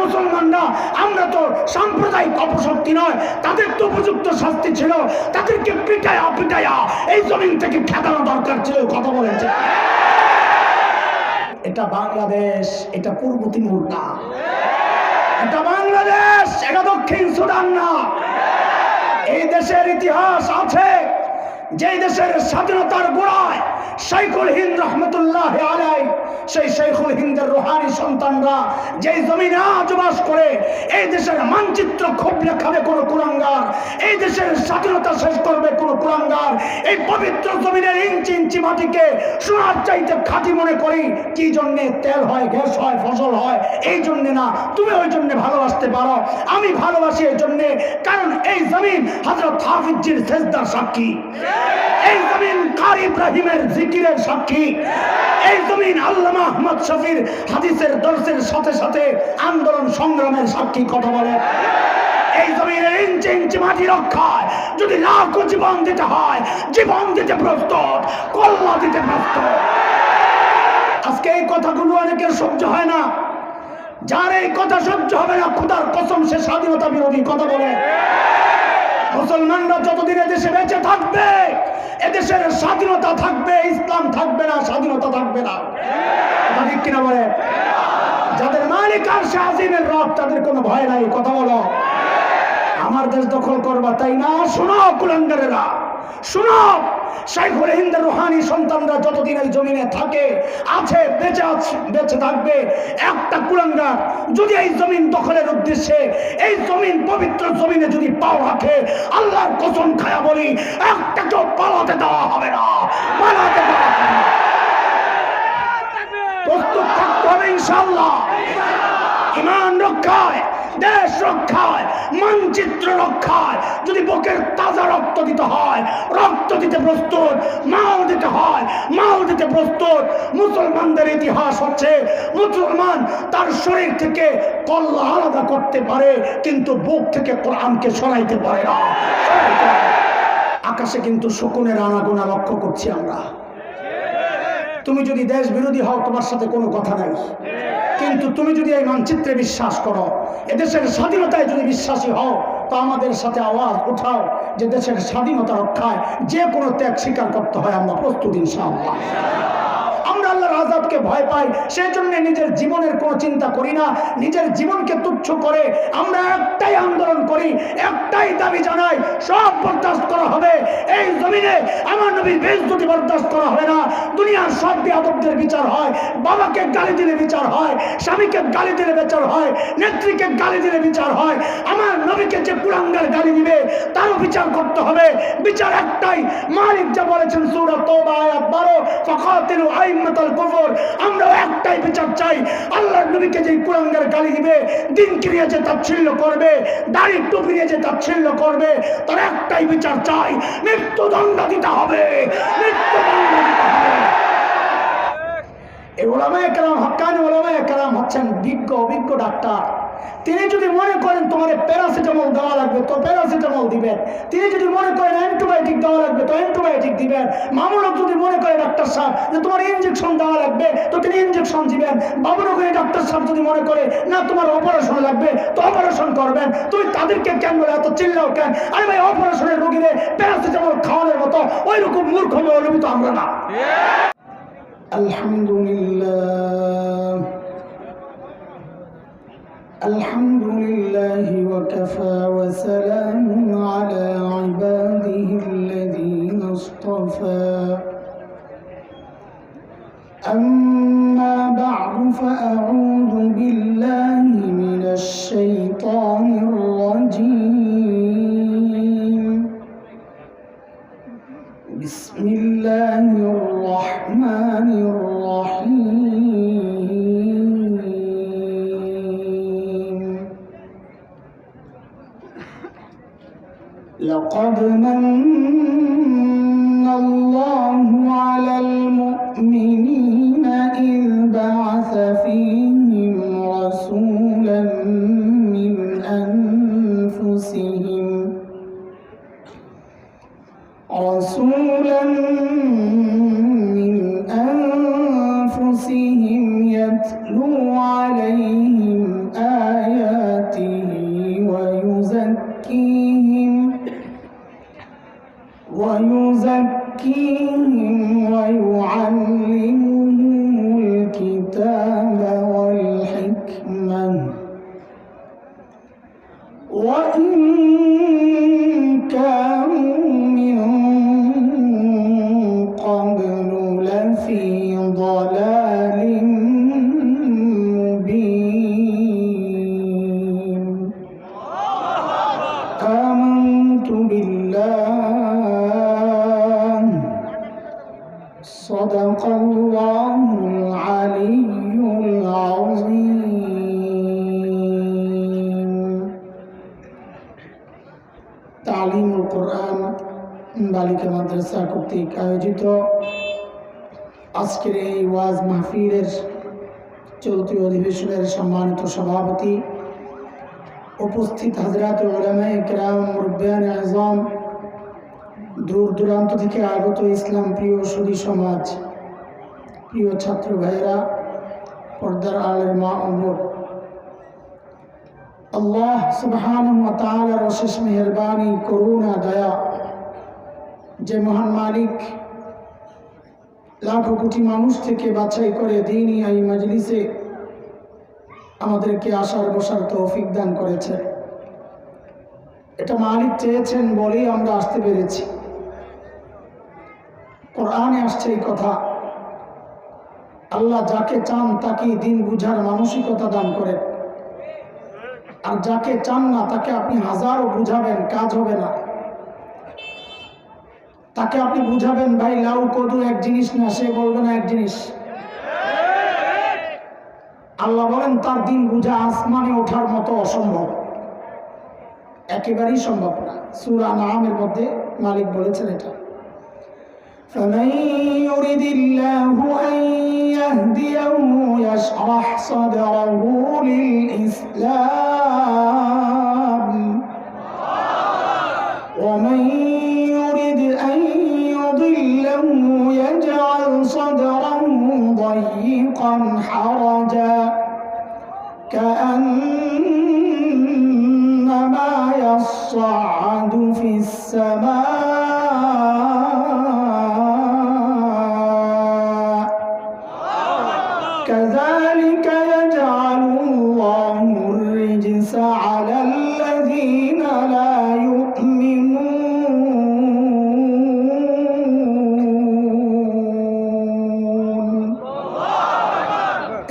মুসলমানরা আমরা তো সাম্প্রদায়িক অপশক্তি নয়, তাদের তো উপযুক্ত শাস্তি ছিল, তাদেরকে পিটায়া পিটায়া এই জমিন থেকে খেদানো দরকার ছিল। কথা বলেছে। এটা বাংলাদেশ, এটা পূর্ব তিমুর না, এটা বাংলাদেশ, এটা দক্ষিণ সুদান না। এই দেশের ইতিহাস আছে, যে দেশের স্বাধীনতার গোড়ায় শাইখুল হিন্দ রহমতুল্লাহ আলাইহি, সেই শাইখুল হিন্দের রুহানি সন্তানরা যেই জমিনে আজ বাস করে, এই দেশের মানচিত্র খোবলে খাবে কোন কুলাঙ্গার, এই দেশের স্বাধীনতা শেষ করবে কোন কুলাঙ্গার। এই পবিত্র জমিনের ইঞ্চি ইঞ্চি মাটিকে সোনার চাইতে খাঁটি মনে করি। কি জন্যে? তেল হয়, গ্যাস হয়, ফসল হয়, এই জন্যে না। তুমি ওই জন্যে ভালোবাসতে পারো, আমি ভালোবাসি এই জন্যে কারণ এই জমিন হযরত হাফিজজির সেজদার সাক্ষী, এই জমিন কারি ইব্রাহিমের জিকিরের সাক্ষী, এই জমিন আল্লামা আহমদ শফির হাদিসের দর্শের সাথে সাথে আন্দোলন সংগ্রামের সাক্ষী। কথা বলে। এই জমিনের ইঞ্চি ইঞ্চি মাটি রক্ষায় যদি লাখো জীবন দিতে হয়, জীবন দিতে প্রস্তুত, কল্লা দিতে প্রস্তুত। আজকে এই কথাগুলো অনেকের সহ্য হয় না। যার এই কথা সহ্য হবে না, খোদার কসম সে স্বাধীনতা বিরোধী। কথা বলে। মুসলমানরা যতদিন এদেশে বেঁচে থাকবে, এদেশের স্বাধীনতা থাকবে, ইসলাম থাকবে না, স্বাধীনতা থাকবে না। ঠিক কিনা বলে? যাদের মালিক আরশে আজিমের রব, তাদের কোনো ভয় নাই। কথা বলো। আমার দেশ দখল করবা তাই না? শোনো কুলাঙ্গারেরা, শোনো। শাইখুল হিন্দের রুহানি সন্তানরা যতদিন এই জমিনে থাকে, আছে, বেঁচে থাকবে, একটা কুলাঙ্গার যদি এই জমিন দখলের উদ্দেশ্যে এই জমিন পবিত্র জমিনে যদি পাও রাখে, আল্লাহর কসম খায়া বলি, একটা কেউ পালাতে দেওয়া হবে না, পালাতে দেওয়া হবে না। প্রস্তুত থাকতে হবে ইনশাআল্লাহ। ঈমান রক্ষায়, দেশ রক্ষায়, মানচিত্র রক্ষায় যদি বুকের তাজা রক্ত দিতে হয়, রক্ত দিতে প্রস্তুত, মাল দিতে হয়, মাল দিতে প্রস্তুত। মুসলমানদের ইতিহাস হচ্ছে, মুসলমান তার শরীর থেকে কল্লা আলাদা করতে পারে, কিন্তু বুক থেকে কোরআনকে সরাইতে পারে না। আকাশে কিন্তু শকুনের আনাগোনা লক্ষ্য করছি আমরা। তুমি যদি দেশ বিরোধী হও, তোমার সাথে কোনো কথা নাই, কিন্তু তুমি যদি এই মানচিত্রে বিশ্বাস করো, এদেশের স্বাধীনতায় যদি বিশ্বাসী হও, তো আমাদের সাথে আওয়াজ উঠাও যে দেশের স্বাধীনতা রক্ষায় যে কোনো ত্যাগ স্বীকার করতে হয়। আমরা প্রস্তুত ইনশাআল্লাহ। আমরা আল্লাহর আযাবকে ভয় পাই, সেই জন্য নিজের জীবনের কোনো চিন্তা করি না, নিজের জীবনকে তুচ্ছ করে আমরা একটাই আন্দোলন করি, একটাই দাবি জানাই, সব বরদাস্ত করা হবে। এই জমিনে আমার নবীর বেইজ্জতি বরদাস্ত করা হবে না। দুনিয়ার সব বেয়াদবদের বিচার হয়, বাবাকে গালি দিলে বিচার হয়, স্বামীকে গালি দিলে বিচার হয়, নেত্রীকে গালি দিলে বিচার হয়। আমার নবীকে যে কুলাঙ্গার গালি দিবে তারও বিচার করতে হবে। বিচার একটাই, মালিক যা বলেছেন সূরা তাওবা আয়াত 12, ফাকাতিলু আইম্মাতাল কুফর। আমরা একটাই বিচার চাই, আল্লাহর নবীকে যে কুলাঙ্গার গালি দিবে, দিন ক্রিয়া যে তাচ্ছিল্য করবে, দাড়ি টুপি নিয়ে যে তাচ্ছিল্য করবে, তার একটাই বিচার চাই, মৃত্যুদণ্ড দিতে হবে, মৃত্যুদণ্ড দিতে হবে। এই উলামায়ে কেরাম, হক্কানি উলামায়ে কেরাম হচ্ছেন বিজ্ঞ অভিজ্ঞ ডাক্তার। তিনি যদি মনে করেন তোমার প্যারাসিটামল দেওয়া লাগবে তো প্যারাসিটামল দিবেন, তিনি যদি মনে করেন অ্যান্টিবায়োটিক দেওয়া লাগবে তো অ্যান্টিবায়োটিক দিবেন। মামুনক যদি মনে করে ডাক্তার সাহেব যে তোমার ইনজেকশন দেওয়া লাগবে তো তিনি ইনজেকশন দিবেন। বাবুনগরী ডাক্তার সাহেব যদি মনে করে না তোমার অপারেশন লাগবে তো অপারেশন করবেন। তুমি তাদেরকে কেন বলে এত চিল্লাও কেন? আরে ভাই, অপারেশনের রোগীদের প্যারাসিটামল খাওয়ানোর মতো ওই রকম মূর্খ মৌলবি তো আমরা না। আলহামদুলিল্লাহ, الحمد لله وكفى وسلام على عباده الذين اصطفى أما بعد فأعوذ بالله من الشيطان الرجيم بسم الله الرحمن الرحيم لقد من الله على المؤمنين إذ بعث فيهم رسولا من أنفسهم يتلو عليهم آياته الرحمن وإن كانوا من قبل لفي ضلال مبين آمنت بالله صدق الله العلي العظيم তালিমুল কোরআন বালিকা মাদ্রাসা কর্তৃক আয়োজিত আজকের এই ওয়াজ মাহফিলের চলতি অধিবেশনের সম্মানিত সভাপতি, উপস্থিত হযরত উলামায়ে কেরাম, মুরব্বিয়ান আযম, দূর দূরান্ত থেকে আগত ইসলাম প্রিয় সুধী সমাজ, প্রিয় ছাত্র ভাইয়েরা, পর্দার আলের মা ও বোন, আল্লাহ সুবহানাহু ওয়া তাআলার অশেষ মেহেরবানি, করুণা, দয়া, যে মহান মালিক লাখো কোটি মানুষ থেকে বাছাই করে দ্বীনি এই মজলিসে আমাদেরকে আসার বসার তৌফিক দান করেছে। এটা মালিক চেয়েছেন বলেই আমরা আসতে পেরেছি। কোরআনে আসছে এই কথা, আল্লাহ যাকে চান তাকে দিন বুঝার মানসিকতা দান করেন, আর যাকে চান না তাকে আপনি হাজারও বুঝাবেন, কাজ হবে না। তাকে আপনি বুঝাবেন ভাই লাউ কদু এক জিনিস না, সে বলবে না এক জিনিস। আল্লাহ বলেন তার দিন বুঝা আসমানে ওঠার মতো অসম্ভব, একেবারেই সম্ভব না। সূরা আনআমের মধ্যে মালিক বলেছেন এটা। فمن يرد الله أن يهديه يشرح صدره للإسلام ومن يرد أن يضله يجعل صدره ضيقا حرجا كأنما يصعد في السماء كذلك يجعل الله الرجس على الذين لا يؤمنون।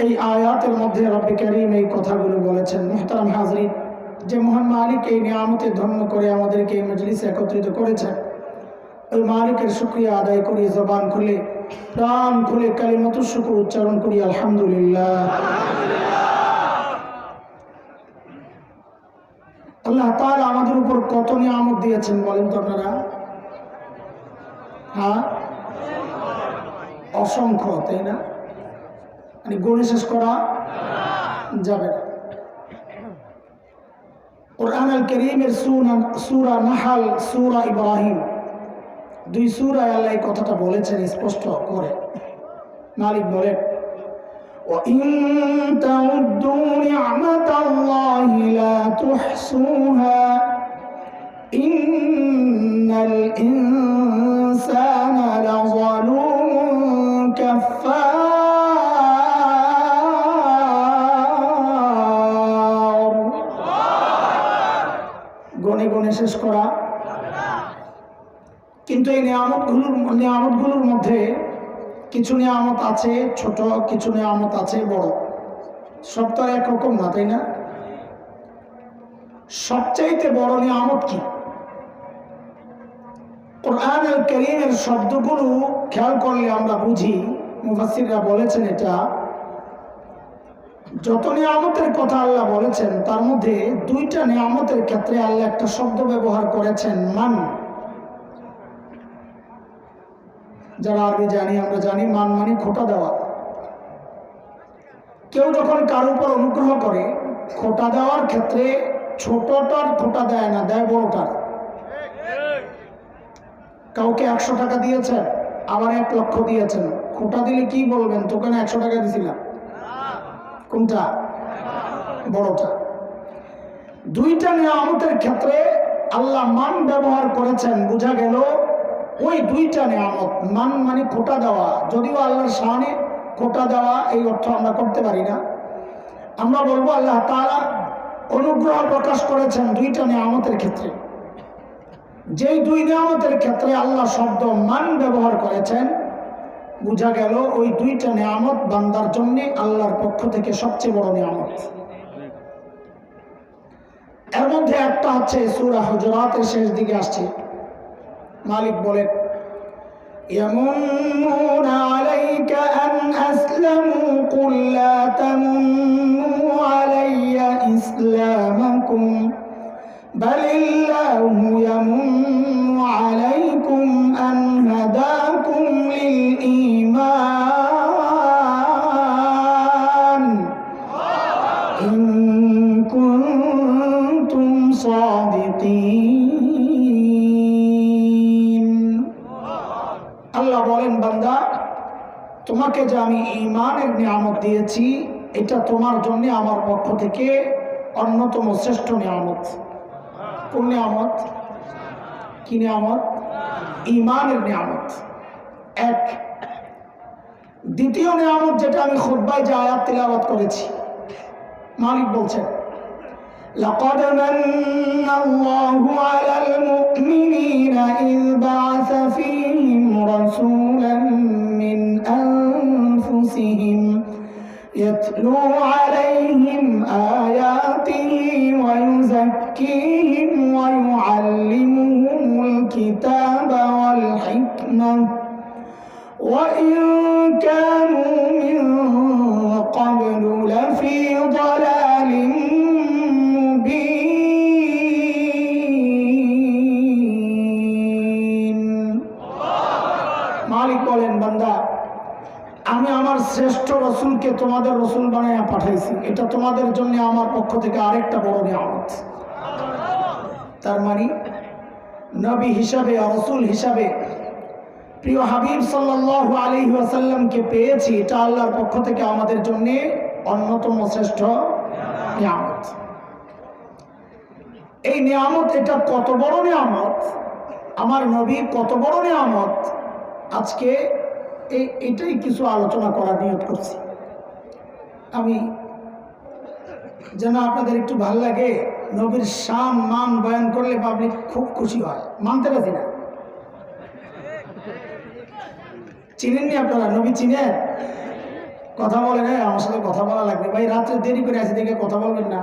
এই আয়াতের মধ্যে রব্বে কারীম এই কথাগুলো বলেছেন। মুহতারাম হাজরিন, যে মহান মালিক এই নিয়ামতে ধন্য করে আমাদেরকে এই মজলিসে একত্রিত করেছেন, ওই মালিকের শুকরিয়া আদায় করি, জবান খুলে প্রাণ খুলে কালিমাতুশ শুকর উচ্চারণ করি, আলহামদুলিল্লাহ। আল্লাহ তাআলা আমাদের উপর কত নিয়ামত দিয়েছেন বলেন তো আপনারা? হ্যাঁ, অসংখ্য, তাই না? মানে গণে শেষ করা যাবে না। কুরআন আল কারীমের সূরা নাহল, সূরা ইব্রাহিম, দুই সূরায় আল্লাহ এই কথাটা বলেছেন স্পষ্ট করে। মালিক বলেন وَإِن تَعُدُّوا نِعْمَةَ اللَّهِ لَا تُحْصُوهَا إِنَّ الْإِنسَانَ لَظَلُومٌ كَفَّارٌ। গনে গনে শেষ করা, কিন্তু এই নিয়ামতগুলোর মধ্যে কিছু নিয়ামত আছে ছোট, কিছু নিয়ামত আছে বড়। সব তো একরকম না, তাই না? সবচাইতে বড় নিয়ামত কি? কুরআন আল কারীমের শব্দগুলো খেয়াল করলে আমরা বুঝি, মুফাসসিররা বলেছেন এটা যত নিয়ামতের কথা আল্লাহ বলেছেন তার মধ্যে দুইটা নিয়ামতের ক্ষেত্রে আল্লাহ একটা শব্দ ব্যবহার করেছেন, মান। যারা আরবি জানি আমরা জানি মান মানে খোটা দেওয়া। কেউ যখন কারোর উপর অনুগ্রহ করে, খোটা দেওয়ার ক্ষেত্রে ছোটটার খোটা দেয় না, দেয় বড়টার। কাউকে 100 টাকা দিয়েছেন, আবার 1 লক্ষ দিয়েছেন, খোটা দিলে কি বলবেন? তোকে না 100 টাকা দিছিলাম। কোনটা? বড়টা। দুইটা নিয়ামতের ক্ষেত্রে আল্লাহ মান ব্যবহার করেছেন, বোঝা গেল ওই দুইটা নিয়ামত। মান মানে খোটা দেওয়া, যদিও আল্লাহর শানে খোটা দেওয়া এই অর্থ আমরা করতে পারি না। আমরা বলবো আল্লাহ তাআলা অনুগ্রহ প্রকাশ করেছেন দুইটা নিয়ামতের ক্ষেত্রে। যেই দুই নিয়ামতের ক্ষেত্রে আল্লাহ শব্দ মান ব্যবহার করেছেন, বোঝা গেল ওই দুইটা নিয়ামত বান্দার জন্য আল্লাহর পক্ষ থেকে সবচেয়ে বড় নিয়ামত। এর মধ্যে একটা হচ্ছে সূরা হুজুরাতের শেষ দিকে আসছে, মালিক বলেন يمنون عليك أن أسلموا قل لا تمنوا علي إسلامكم بل الله يمن عليكم أن هداكم للإيمان إن كنتم صادقين। আল্লাহ বলেন, বান্দা তোমাকে যে আমি ঈমানের নিয়ামত দিয়েছি, এটা তোমার জন্য আমার পক্ষ থেকে অন্যতম শ্রেষ্ঠ নিয়ামত। কোন নিয়ামত? কি নিয়ামত? ঈমানের নিয়ামত এক। দ্বিতীয় নিয়ামত যেটা আমি খুতবায় যে আয়াত তিলাওয়াত করেছি, মালিক বলছেন لقد من الله على المؤمنين إذ بعث فيهم رسولا من أنفسهم يتلو عليهم آياته ويزكيهم ويعلمهم الكتاب والحكمة وإن كانوا من قبل لفي ضلال مبين। মালিক বলেন, বান্দা আমি আমার শ্রেষ্ঠ রসুলকে তোমাদের রসুল বানাইয়া পাঠাইছি, এটা তোমাদের জন্য আমার পক্ষ থেকে আরেকটা বড় নিয়ামত। তার মানে নবী হিসাবে, রসুল হিসাবে প্রিয় হাবিব সাল্লাল্লাহু আলাইহি ওয়াসাল্লামকে পেয়েছি, এটা আল্লাহর পক্ষ থেকে আমাদের জন্য অন্যতম শ্রেষ্ঠ নিয়ামত। এই নিয়ামত, এটা কত বড় নিয়ামত, আমার নবী কত বড় নিয়ামত, আজকে এটাই কিছু আলোচনা করার নিয়ত করছি। আমি যেন আপনাদের একটু ভাল লাগে, নবীর শান মান বয়ান করলে পাবলিক খুব খুশি হয়। মানতে পারছি না, চিনেননি আপনারা? নবী চিনেন? কথা বলেন, আমার সাথে কথা বলা লাগবে। ভাই রাত্রে দেরি করে আসি দেখে কথা বলবেন না।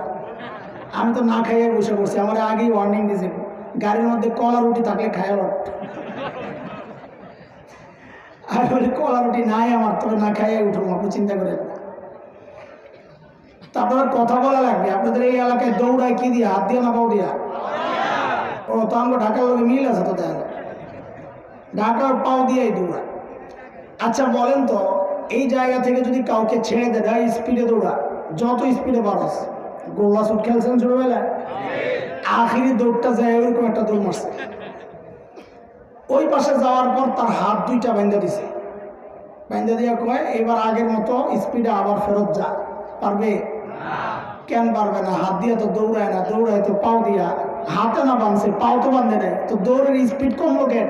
আমি তো না খাইয়ে বসে পড়ছি, আমার আগেই ওয়ার্নিং দিয়েছে, গাড়ির মধ্যে কলা রুটি থাকলে খায় লট। আর বলি কলা রুটি নাই আমার, তবে না খাইয়ে উঠবো, আপনি চিন্তা করেন না। তারপরে কথা বলা লাগবে। আপনাদের এই এলাকায় দৌড়ায় কি দিয়া? হাত দিয়া না পাও দিয়া? ও তো আমরা ঢাকার লোকে মিল আছে তো, দেখা যায় ঢাকার পাও দিয়াই দৌড়ায়। আচ্ছা বলেন তো, এই জায়গা থেকে যদি কাউকে ছেড়ে দেয়, স্পিডে দৌড়া, যত স্পিডে বারস, গোল্লা শুট খেলছেন ছোটবেলায়, আখিরি দৌড়টা যায় ওইরকম একটা দৌড় মারছে। ওই পাশে যাওয়ার পর তার হাত দুইটা বাইন্ধা দিছে, বাইন্ধা দিয়া কয় এবার আগের মতো স্পিডে আবার ফেরত যা। পারবে? কেন পারবে না? হাত দিয়া তো দৌড়ায় না, দৌড়ায় তো পাও দিয়া। হাতে না বাঁধছে, পাও তো বাঁধে নেয়, তো দৌড়ের স্পিড কমলো কেন?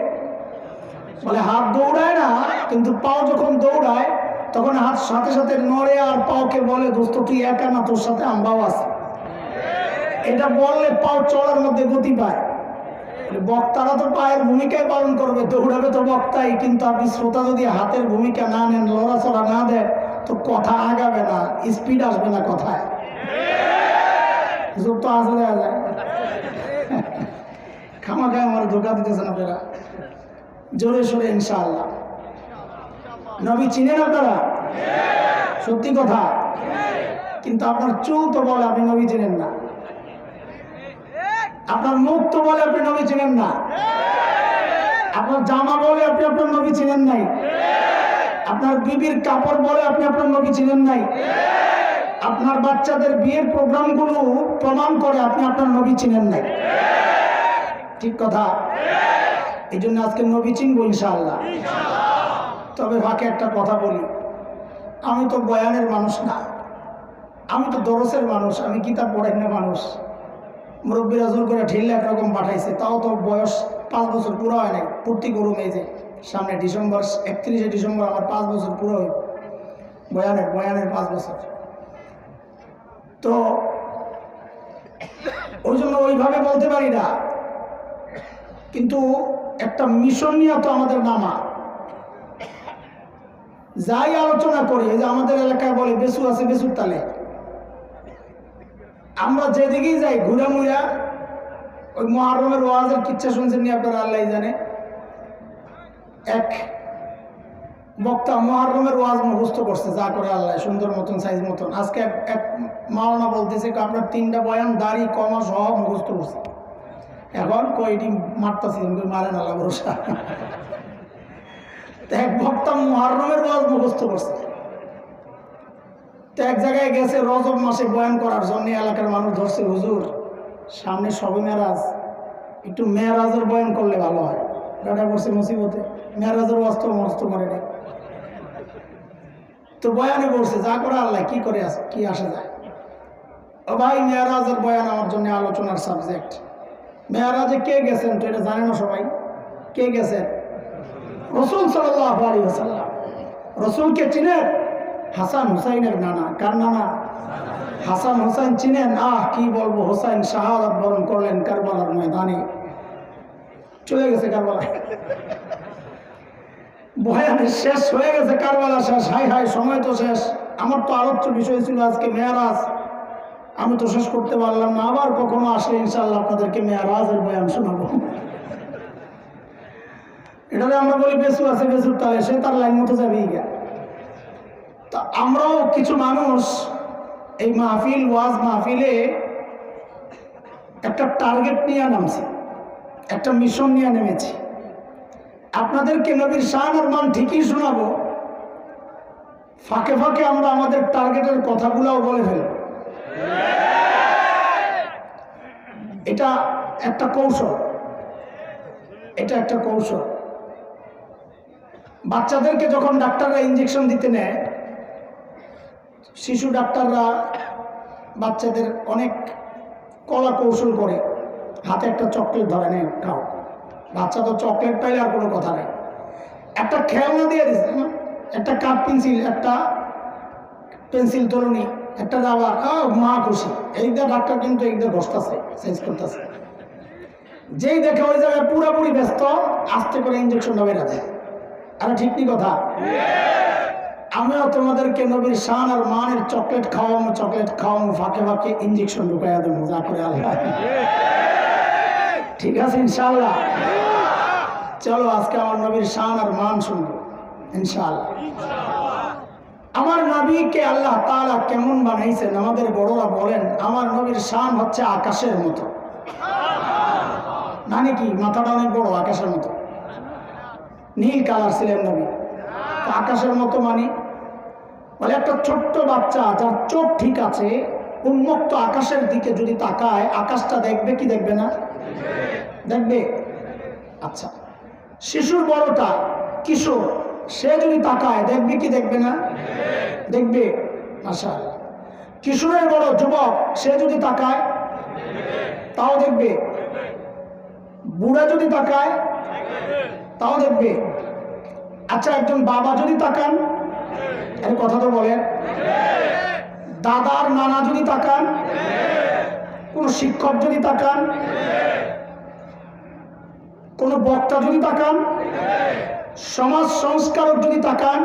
বলে হাত দৌড়ায় না, কিন্তু পাও যখন দৌড়ায় তখন হাত সাথে সাথে নড়ে, আর পাওকে বলে দোস্ত তুই একা না, তোর সাথে আমরাও আছে। এটা বললে পাও চলার মধ্যে গতি পায়। বক্তারা তো পায়ের ভূমিকায় পালন করবে, দৌড়াবে তো বক্তাই, কিন্তু আপনি শ্রোতা যদি হাতের ভূমিকা না নেন, লড়াচড়া না দেন, তো কথা আগাবে না, স্পিড আসবে না কথায়। যোগ তো আসে দেওয়া যায়। খামাখায় আমার ধোকা দিতেছেন আপনারা। জোরে সোরে ইনশাআল্লাহ। নবী চিনেন আপনারা? সত্যি কথা। কিন্তু আপনার চুল তো বলে আপনি নবী চিনেন না, আপনার মুখ তো বলে আপনি নবী চিনেন না, আপনার জামা বলে আপনি আপনার নবী চিনেন নাই, আপনার বিবির কাপড় বলে আপনি আপনার নবী চিনেন নাই, আপনার বাচ্চাদের বিয়ের প্রোগ্রামগুলো প্রমাণ করে আপনি আপনার নবী চিনেন নাই। ঠিক কথা। এই জন্য আজকে নবী চিনবো ইনশাআল্লাহ। তবে ফাঁকে একটা কথা বলি, আমি তো বয়ানের মানুষ না, আমি তো দরসের মানুষ, আমি কিতাব পড়াই না মানুষ। মুরব্বীরা জোর করে ঠেললে একরকম পাঠাইছে, তাও তো বয়স 5 বছর পুরো হয় নাই। পূর্তি করুন, এই যে সামনে ডিসেম্বর, 31শে ডিসেম্বর আমার 5 বছর পুরো হইব। বয়ানের 5 বছর। তো ওই জন্য ওইভাবে বলতে পারি না, কিন্তু একটা মিশন নিয়ে তো আমাদের নামা। যাই আলোচনা করি, এই যে আমাদের এলাকায় বলে বেসু আছে বেসুর তালে, আমরা যেদিকেই যাই ঘুরে মুড়া ওই মুহররমের ওয়াজের কিচ্ছা শুনছেন নি আপনারা? আল্লাহ জানে। এক বক্তা মুহররমের ওয়াজ মুখস্থ করছে, যা করে আল্লাহ, সুন্দর মতন সাইজ মতন। আজকে এক মাওলানা বলতেছে আপনার 3টা বয়ান দাড়ি কমা সহ মুখস্থ করছে। এখন কয়টি মারতাছি, মারেন আল্লাহ ভরসা। এক বক্তা মুহররমের ওয়াজ মুখস্থ করছে, তো এক জায়গায় গেছে রজব মাসে বয়ান করার জন্য। এলাকার মানুষ ধরছে, হুজুর সামনে সবে মেরাজ, একটু মেরাজের বয়ান করলে ভালো হয়। গাড়া করছে মুসিবতে, মেরাজের ওয়াজ তো মস্ত করে নেই, তো বয়ানে বলছে, যা করে আল্লাহ কি করে কি আসে যায়। ও ভাই, মেরাজের বয়ান আমার জন্য আলোচনার সাবজেক্ট। মেরাজে কে গেছেন তো এটা জানে না সবাই? কে গেছেন? রাসূল সাল্লাল্লাহু আলাইহি ওয়াসাল্লাম। রাসূলকে চিনেন? হাসান হুসাইনের নানা। কার নানা? হাসান হুসাইন চিনেন? কি বলবো, হুসাইন শাহাদাত বরণ করলেন কারবালার ময়দানে, চলে গেছে কারবালা। বয়ানের শেষ হয়ে গেছে, কারবালা শেষ। হাই হাই, সময় তো শেষ। আমার তো আলোচ্য বিষয় ছিল আজকে মেরাজ, আমি তো শেষ করতে পারলাম না। আবার কখনো আসলে ইনশাআল্লাহ আপনাদেরকে মেরাজের বয়ান শোনাবো। এটাতে আমরা বলি বেসু আছে বেসুর তালে, সে তার লাইন মতো যাবেই গা। তা আমরাও কিছু মানুষ এই মাহফিল, ওয়াজ মাহফিলে একটা টার্গেট নিয়ে নামছি, একটা মিশন নিয়ে নেমেছি। আপনাদেরকে নবীর শান আর মান ঠিকই শোনাবো, ফাঁকে ফাঁকে আমরা আমাদের টার্গেটের কথাগুলোও বলে ফেলব। এটা একটা কৌশল, এটা একটা কৌশল। বাচ্চাদেরকে যখন ডাক্তাররা ইঞ্জেকশন দিতে নেয়, শিশু ডাক্তাররা বাচ্চাদের অনেক কলা কৌশল করে। হাতে একটা চকলেট ধরে নেয়, খাও। বাচ্চা তো চকলেট পাইলে আর কোনো কথা নেই। একটা খেলনা দিয়ে দিচ্ছে, একটা কাঠ পেন্সিল, একটা পেন্সিল তরুণী, একটা রাবার, মা খুশি। এইটা ডাক্তার কিন্তু এইটা ঘষতেছে, চেঞ্জ করতেছে। যেই দেখে ওই জায়গায় পুরোপুরি ব্যস্ত, আস্তে করে ইঞ্জেকশনটা বেরা দেয়। আরে ঠিক নি কথা? আমিও তোমাদেরকে নবীর শান আর মানের চকলেট খাওয়াবো, চকলেট খাওয়াবো, ফাঁকে ফাঁকে ইঞ্জেকশন ঢুকাইয়া দেবো, যা করে আল্লাহ। ঠিক আছে ইনশাআল্লাহ? চলো আজকে আমার নবীর শান আর মান শুনবো ইনশাআল্লাহ। আমার নবীকে আল্লাহ তাআলা কেমন বানাইছেন? আমাদের বড়রা বলেন আমার নবীর শান হচ্ছে আকাশের মতো। মানে কি? মাথাটা অনেক বড়, আকাশের মতো। নীল কালার ছিলেন নবী, আকাশের মতো মানে বলে একটা ছোট্ট বাচ্চা যার চোখ ঠিক আছে, উন্মুক্ত আকাশের দিকে যদি তাকায়, আকাশটা দেখবে কি দেখবে না? দেখবে। আচ্ছা, শিশুর বড়টা কিশোর, সে যদি তাকায় দেখবে কি দেখবে না? দেখবে। মাশাআল্লাহ। কিশোরের বড় যুবক, সে যদি তাকায় তাও দেখবে। বুড়া যদি তাকায় তাও দেখবে। আচ্ছা, একজন বাবা যদি তাকান, এর কথা তো বলেন, দাদার নানা যদি তাকান, কোন শিক্ষক যদি তাকান, কোন বক্তা যদি তাকান, সমাজ সংস্কারক যদি তাকান,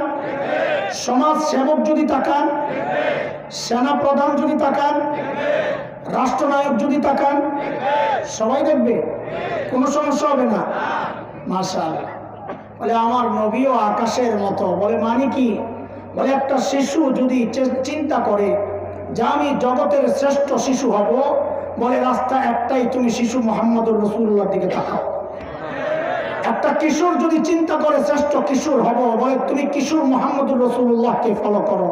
সমাজ সেবক যদি তাকান, সেনা প্রধান যদি তাকান, রাষ্ট্রনায়ক যদি তাকান, সবাই দেখবে, কোনো সমস্যা হবে না। মাশাআল্লাহ। বলে আমার নবীও আকাশের মতো। বলে মানে কি? বলে একটা শিশু যদি চিন্তা করে যে আমি জগতের শ্রেষ্ঠ শিশু হব, বলে রাস্তা একটাই, তুমি শিশু মুহাম্মদুর রাসূলুল্লাহর দিকে তাকাও। একটা কিশোর যদি চিন্তা করে শ্রেষ্ঠ কিশোর হব, বলে তুমি কিশোর মুহাম্মদুর রাসূলুল্লাহকে ফলো করো।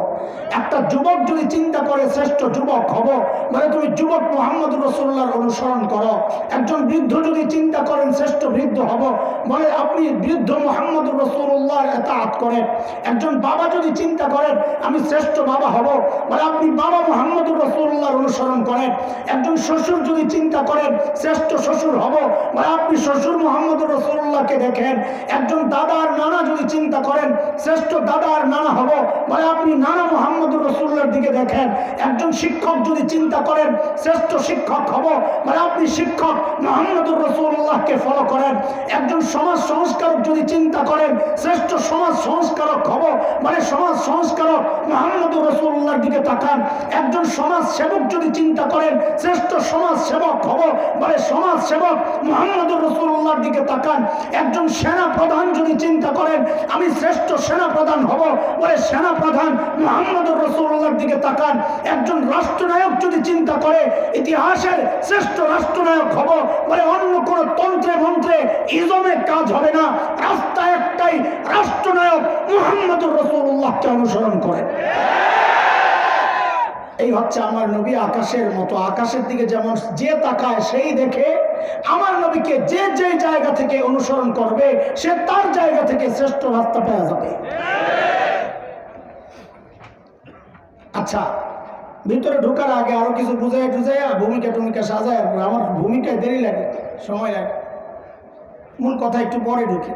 একটা যুবক যদি চিন্তা করে শ্রেষ্ঠ যুবক হব, বলে তুমি যুবক মুহাম্মদুর রাসূলুল্লাহর অনুসরণ করো। একজন বৃদ্ধ যদি চিন্তা করেন শ্রেষ্ঠ বৃদ্ধ হব, বলে আপনি বৃদ্ধ মুহাম্মদুর রাসূলুল্লাহর ইতাআত করেন। একজন বাবা যদি চিন্তা করেন আমি শ্রেষ্ঠ বাবা হব, বলে আপনি বাবা মুহাম্মদুর রাসূলুল্লাহর অনুসরণ করেন। একজন শ্বশুর যদি চিন্তা করেন শ্রেষ্ঠ শ্বশুর হব, বলে আপনি শ্বশুর মুহাম্মদুর রাসূলুল্লাহকে দাদাকে দেখেন, একজন দাদা আর নানা যদি চিন্তা করেন শ্রেষ্ঠ দাদা আর নানা হব, বলে আপনি নানা মুহাম্মদুর রাসূলুল্লাহর দিকে দেখেন। একজন শিক্ষক যদি চিন্তা করেন শ্রেষ্ঠ শিক্ষক হব, বলে আপনি শিক্ষক মুহাম্মদুর রাসূলুল্লাহকে ফলো করেন। একজন সমাজ সংস্কারক যদি চিন্তা করেন শ্রেষ্ঠ সমাজ সংস্কারক হব, মানে সমাজ সংস্কারক মুহাম্মদুর রাসূলুল্লাহর দিকে তাকান। একজন সমাজ সেবক যদি চিন্তা করেন শ্রেষ্ঠ সমাজ সেবক হব, বলে সমাজ সেবক মুহাম্মদুর রাসূলুল্লাহর দিকে তাকান। একজন সেনা প্রধান যদি চিন্তা করেন আমি শ্রেষ্ঠ সেনা প্রধান হব, বলে সেনা প্রধান মুহাম্মদুর রাসূলুল্লাহর দিকে তাকান। একজন রাষ্ট্রনায়ক যদি চিন্তা করে ইতিহাসের শ্রেষ্ঠ রাষ্ট্রনায়ক হব, বলে অন্য কোন তন্ত্রে মন্ত্রে ইজমে কাজ হবে না, রাস্তা একটাই, রাষ্ট্রনায়ক মুহাম্মদুর রাসূলুল্লাহকে অনুসরণ করে। এই হচ্ছে আমার নবী আকাশের মতো, আকাশের দিকে যেমন যে তাকায় সেই দেখে। আমার নবীকে যে যে জায়গা থেকে অনুসরণ করবে সে তার জায়গা থেকে শ্রেষ্ঠ রাস্তা পেয়ে যাবে। আচ্ছা, ভিতরে ঢোকার আগে আরো কিছু বুঝাই টুজাইয়া ভূমিকা সাজায়, আমার ভূমিকায় দেরি লাগে, সময় লাগে, মূল কথা একটু পরে ঢুকে।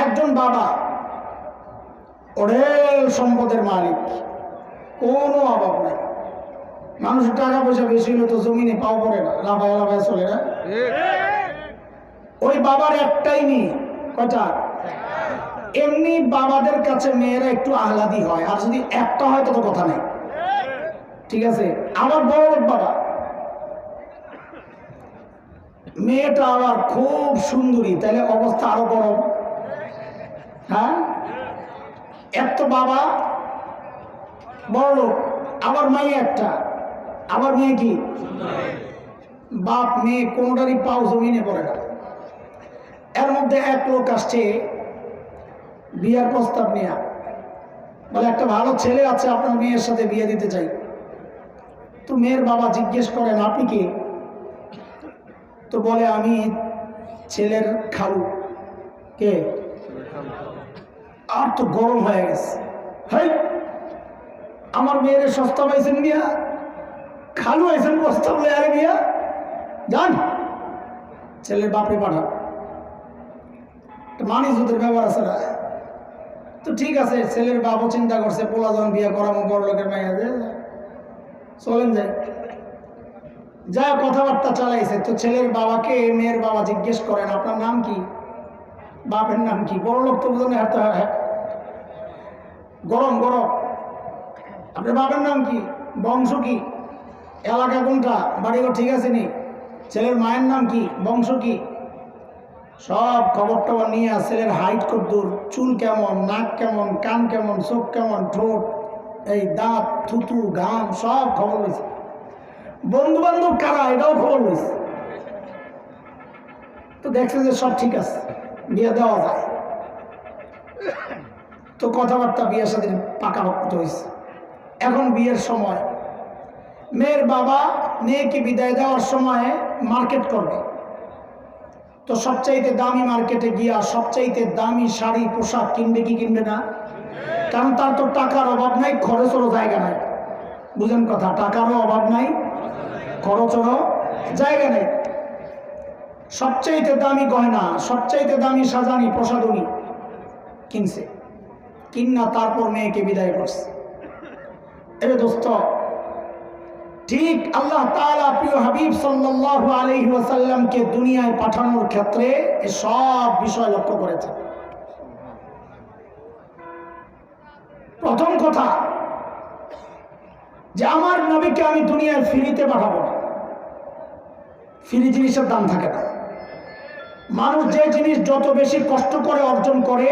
একজন বাবা অঢেল সম্পদের মালিক, কোনো অভাব নাই। মানুষের টাকা পয়সা বেশি হলে তো জমিনে পাও পড়ে না, লাফায় লাফায় চলে না। ওই বাবার একটাই মেয়ে, কয়টা? এমনি বাবাদের কাছে মেয়েরা একটু আহ্লাদি হয়, আর যদি একটা হয় তো কথা নেই, ঠিক আছে। আমার বড় বাবা, মেয়েটা আবার খুব সুন্দরী, তাহলে অবস্থা আরো গরম। হ্যাঁ, এত বাবা বড় লোক, আবার মেয়ে একটা, আবার মেয়ে কি বাপ মেয়ে কোনটারই পাও জমিনে পড়ে না। এর মধ্যে এক লোক আসছে বিয়ার প্রস্তাব নিয়ে, বলে একটা ভালো ছেলে আছে আপনার মেয়ের সাথে বিয়ে দিতে চাই। তো মেয়ের বাবা জিজ্ঞেস করেন আপনি কি? তো বলে আমি ছেলের খালু। কে? আর তো গরম হয়ে গেছে, হাই আমার মেয়ের সস্তা পাইছেন বিয়া, খালু আইছেন প্রস্তাব লয়ে আরে বিয়া, যান ছেলের বাপরে পাঠান। মানিস ওদের ব্যাপার আছে না। তো ঠিক আছে, ছেলের বাপও চিন্তা করছে পোলা যখন বিয়া করাবো বড় লোকের মাইয়া, চলেন যাই, যা কথাবার্তা চালাইছে। তো ছেলের বাবাকে মেয়ের বাবা জিজ্ঞেস করেন আপনার নাম কি? বাপের নাম কি? বড় লোক তো বুঝলেন, হ্যাঁ গরম গরম। আপনার বাবার নাম কি? বংশ কি? এলাকা কোনটা? বাড়িঘর ঠিক আছে নি? ছেলের মায়ের নাম কি? বংশ কি? সব খবর টবর নিয়ে, ছেলের হাইট কদ্দুর, চুল কেমন, নাক কেমন, কান কেমন, চোখ কেমন, ঠোঁট, এই দাঁত, থুতু, ঘাম, সব খবর লইছে। বন্ধু বান্ধব কারা এটাও খবর লইছে। তো দেখছে যে সব ঠিক আছে, বিয়ে দেওয়া যায়। তো কথাবার্তা বিয়ের সাথে পাকাপোক্ত হয়েছে। এখন বিয়ের সময় মেয়ের বাবা মেয়েকে বিদায় দেওয়ার সময় মার্কেট করবে। তো সবচাইতে দামি মার্কেটে গিয়া সবচাইতে দামি শাড়ি পোশাক কিনবে কি কিনবে না? কারণ তার তো টাকার অভাব নাই, খরচেরও জায়গা নাই। বুঝেন কথা, টাকারও অভাব নাই, খরচেরও জায়গা নেই। সবচাইতে দামি গয়না, সবচাইতে দামি সাজানি প্রসাধনী কিনছে, কিনা তারপর মেয়েকে বিদায় করছে। এরে দোস্ত, ঠিক আল্লাহ তাআলা প্রিয় হাবিব সাল্লাল্লাহু আলাইহি ওয়াসাল্লামকে দুনিয়ায় পাঠানোর ক্ষেত্রে এই সব বিষয় লক্ষ্য করেছেন। প্রথম কথা যে আমার নবীকে আমি দুনিয়ায় ফ্রিতে পাঠাবো না। ফ্রি জিনিসের দাম থাকে না। মানুষ যে জিনিস যত বেশি কষ্ট করে অর্জন করে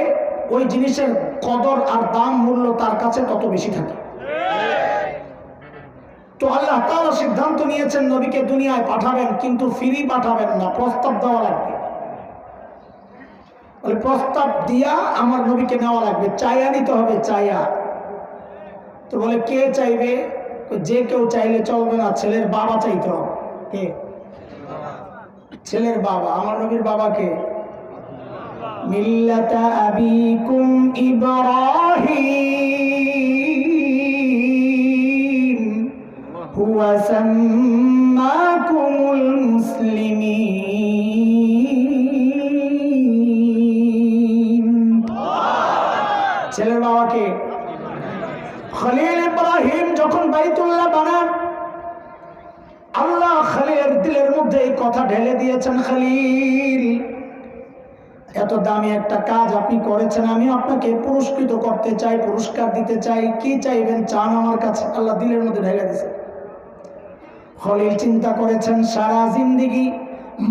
ওই জিনিসের কদর আর দাম মূল্য তার কাছে তত বেশি থাকে। তো আল্লাহ তাআলা সিদ্ধান্ত নিয়েছেন নবীকে দুনিয়ায় পাঠাবেন, কিন্তু ফ্রি পাঠাবেন না, প্রস্তাব দেওয়া লাগবে। বলে প্রস্তাব দিয়া আমার নবীকে নেওয়া লাগবে, চাইয়া নিতে হবে, চাইয়া। তো বলে কে চাইবে? যে কেউ চাইলে চলবে না, ছেলের বাবা চাইতে হবে। কে? ছেলের বাবা। আমার নবীর বাবাকে মিল্লাতা আবিকুম ইব্রাহিম হুয়া সাম্মাকুমুল মুসলিমিন। মধ্যে এই কথা ঢেলে দিয়েছেন, খলিল এত দামি একটা কাজ আপনি করেছেন, আমি আপনাকে পুরস্কৃত করতে চাই, পুরস্কার দিতে চাই, কি চাইবেন চান আমার কাছে। আল্লাহ দিলের মধ্যে ঢেলে দিয়েছেন। খলিল চিন্তা করেছেন, সারা জিন্দেগি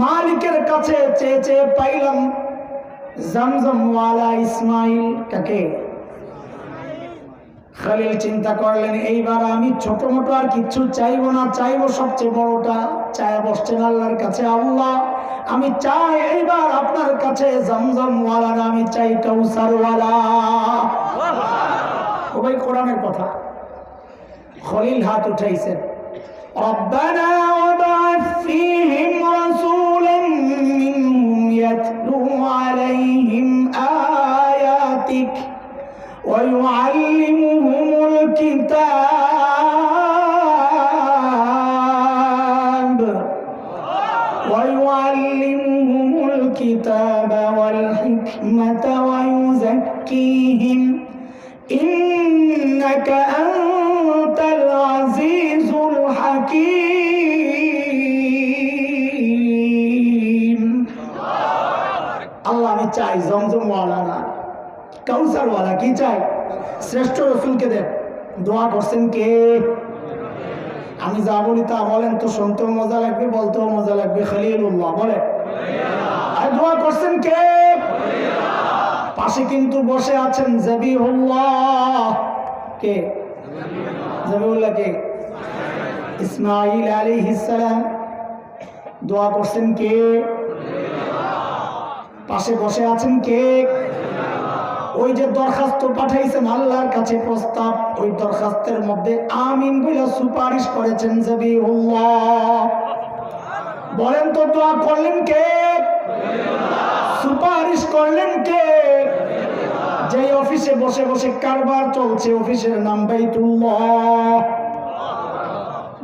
মালিকের কাছে চেয়ে চেয়ে পাইলাম জমজম ওয়ালা ইসমাইল। কাকে? খলিল চিন্তা করলেন, এইবার আমি ছোট মোটো আর কিচ্ছু চাইবো না, চাইবো সবচেয়ে বড়টা। চায় বসছেন আল্লাহর কাছে, আল্লাহ আমি চাই এইবার আপনার কাছে জমজম ওয়ালা না, আমি চাই কাউসার ওয়ালা। ও ভাই, কোরআনের কথা। খলিল হাত উঠাইছেন, ربنا وابعث فيهم رسولا منهم يتلو عليهم آياتك ويعلمهم الكتاب والحكمة ويزكيهم إنك أنت العزيز الحكيم। আল্লাহ আমি চাই জমজম ওয়ালা না, কাউসার ওয়ালা। কি চাই? শ্রেষ্ঠ রসুলকে দেন। দোয়া করছেন কে? আমি যা বলি তা বলেন তো, শুনতেও মজা লাগবে, বলতেও মজা লাগবে। খলিলুল্লাহ বলে। আর দোয়া করছেন কে? পাশে কিন্তু বসে আছেন জবিহুল্লাহ। কে? জবিহুল্লাহ কে? ইসমাঈল আলাইহিস সালাম। দোয়া করছেন কে? পাশে বসে আছেন কে? ওই যে দরখাস্ত পাঠাইছেন আল্লাহর কাছে প্রস্তাব, ওই দরখাস্তের মধ্যে আমিন বলে সুপারিশ করেছেন জবিহুল্লাহ। বলেন তো দোয়া করলেন কে? সুপারিশ করলেন কে? যে অফিসে বসে বসে কারবার চলছে, অফিসের নাম বাইতুল্লাহ।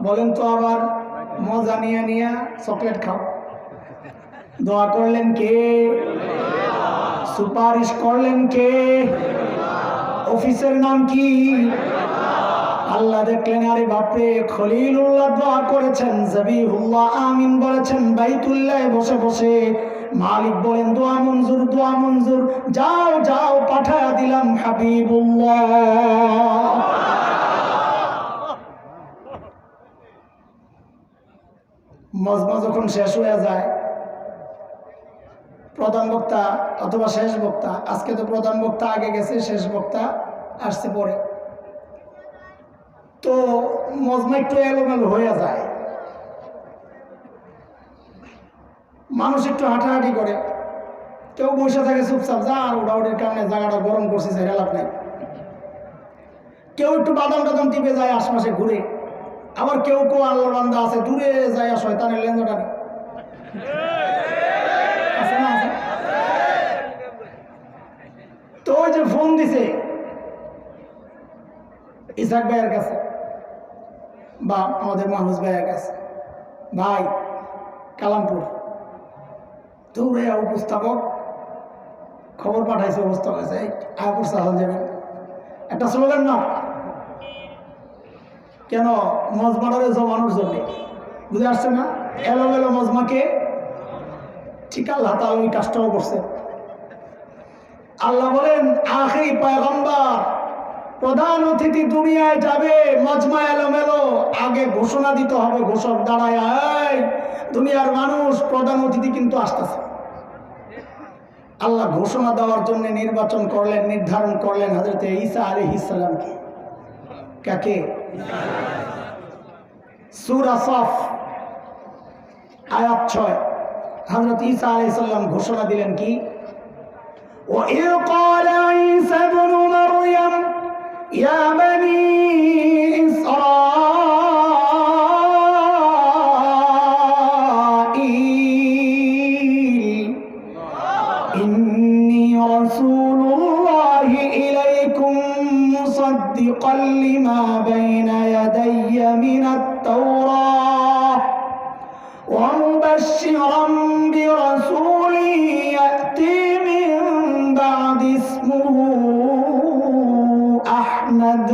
বলেন তো আবার মজা নিয়ে নিয়ে চকলেট খাও। দোয়া করলেন কে? সুপারিশ করলেন কে? অফিসের নাম কি? আল্লাহ দেখলেন, আরে বাপরে, খলিলুল্লাহ দোয়া করেছেন, জবিহুল্লাহ আমিন বলেছেন বাইতুল্লাহ বসে বসে। মালিক বলেন দোয়া মঞ্জুর, দোয়া মঞ্জুর, যাও যাও পাঠায়া দিলাম হাবিবুল্লাহ। মজমা যখন শেষ হয়ে যায়, প্রধান বক্তা অথবা শেষ বক্তা, আজকে তো প্রধান বক্তা আগে গেছে, শেষ বক্তা আসছে পরে, তো মজমা একটু এলোমেলো হয়ে যায়, মানুষ একটু হাঁটাহাঁটি করে, কেউ বসে থাকে চুপচাপ, যা আর উড়াউড়ির কারণে জায়গাটা গরম করছে, সেটা লাভ নাই। কেউ একটু বাদাম টাদাম টিপে যায় আশপাশে ঘুরে, আবার কেউ কেউ আল্লাহ বান্দা আছে দূরে যায় শয়তানের লেঞ্জাটা নেই। তো ওই যে ফোন দিছে ইসাক ভাইয়ের কাছে বা আমাদের মাহফুজ ভাইয়ের কাছে, ভাই কালামপুর, দৌড়ে উপস্থাপক খবর পাঠাইছে, অবস্থা হয়েছে আয়াপুর সাহাল যাবেন, একটা স্লোগান না কেন? মজমাটারে জমানোর জন্য, বুঝে আসছে না? এলোমেলো মজমাকে ঠিক আল্লাহ তাআলা ওই কাজটাও করছে। আল্লাহ বলেন আখিরি পয়গম্বর প্রধান অতিথি দুনিয়ায় যাবে, মজমা এলোমেলো, আগে ঘোষণা দিতে হবে, ঘোষক দাঁড়ায়, এই দুনিয়ার মানুষ, প্রধান অতিথি কিন্তু আসতেছে। আল্লাহ ঘোষণা দেওয়ার জন্য নির্বাচন করলেন, নির্ধারণ করলেন হযরত ঈসা আলাইহিস সালামকে। কাকে? সূরা সফ আয়াত 6, হযরত ঈসা আলাইহিস সালাম ঘোষণা দিলেন কি? وَإِذْ قَالَ عِيسَى ابْنُ مَرْيَمَ يَا بَنِي إِسْرَائِيلَ إِنِّي رَسُولُ اللَّهِ إِلَيْكُمْ مُصَدِّقًا لِمَا بَيْنَ يَدَيَّ مِنَ التَّوْرَاةِ وَمُبَشِّرًا بِرَسُولٍ يَأْتِي مِن بَعْدِ اسْمُهُ أَحْمَدُ।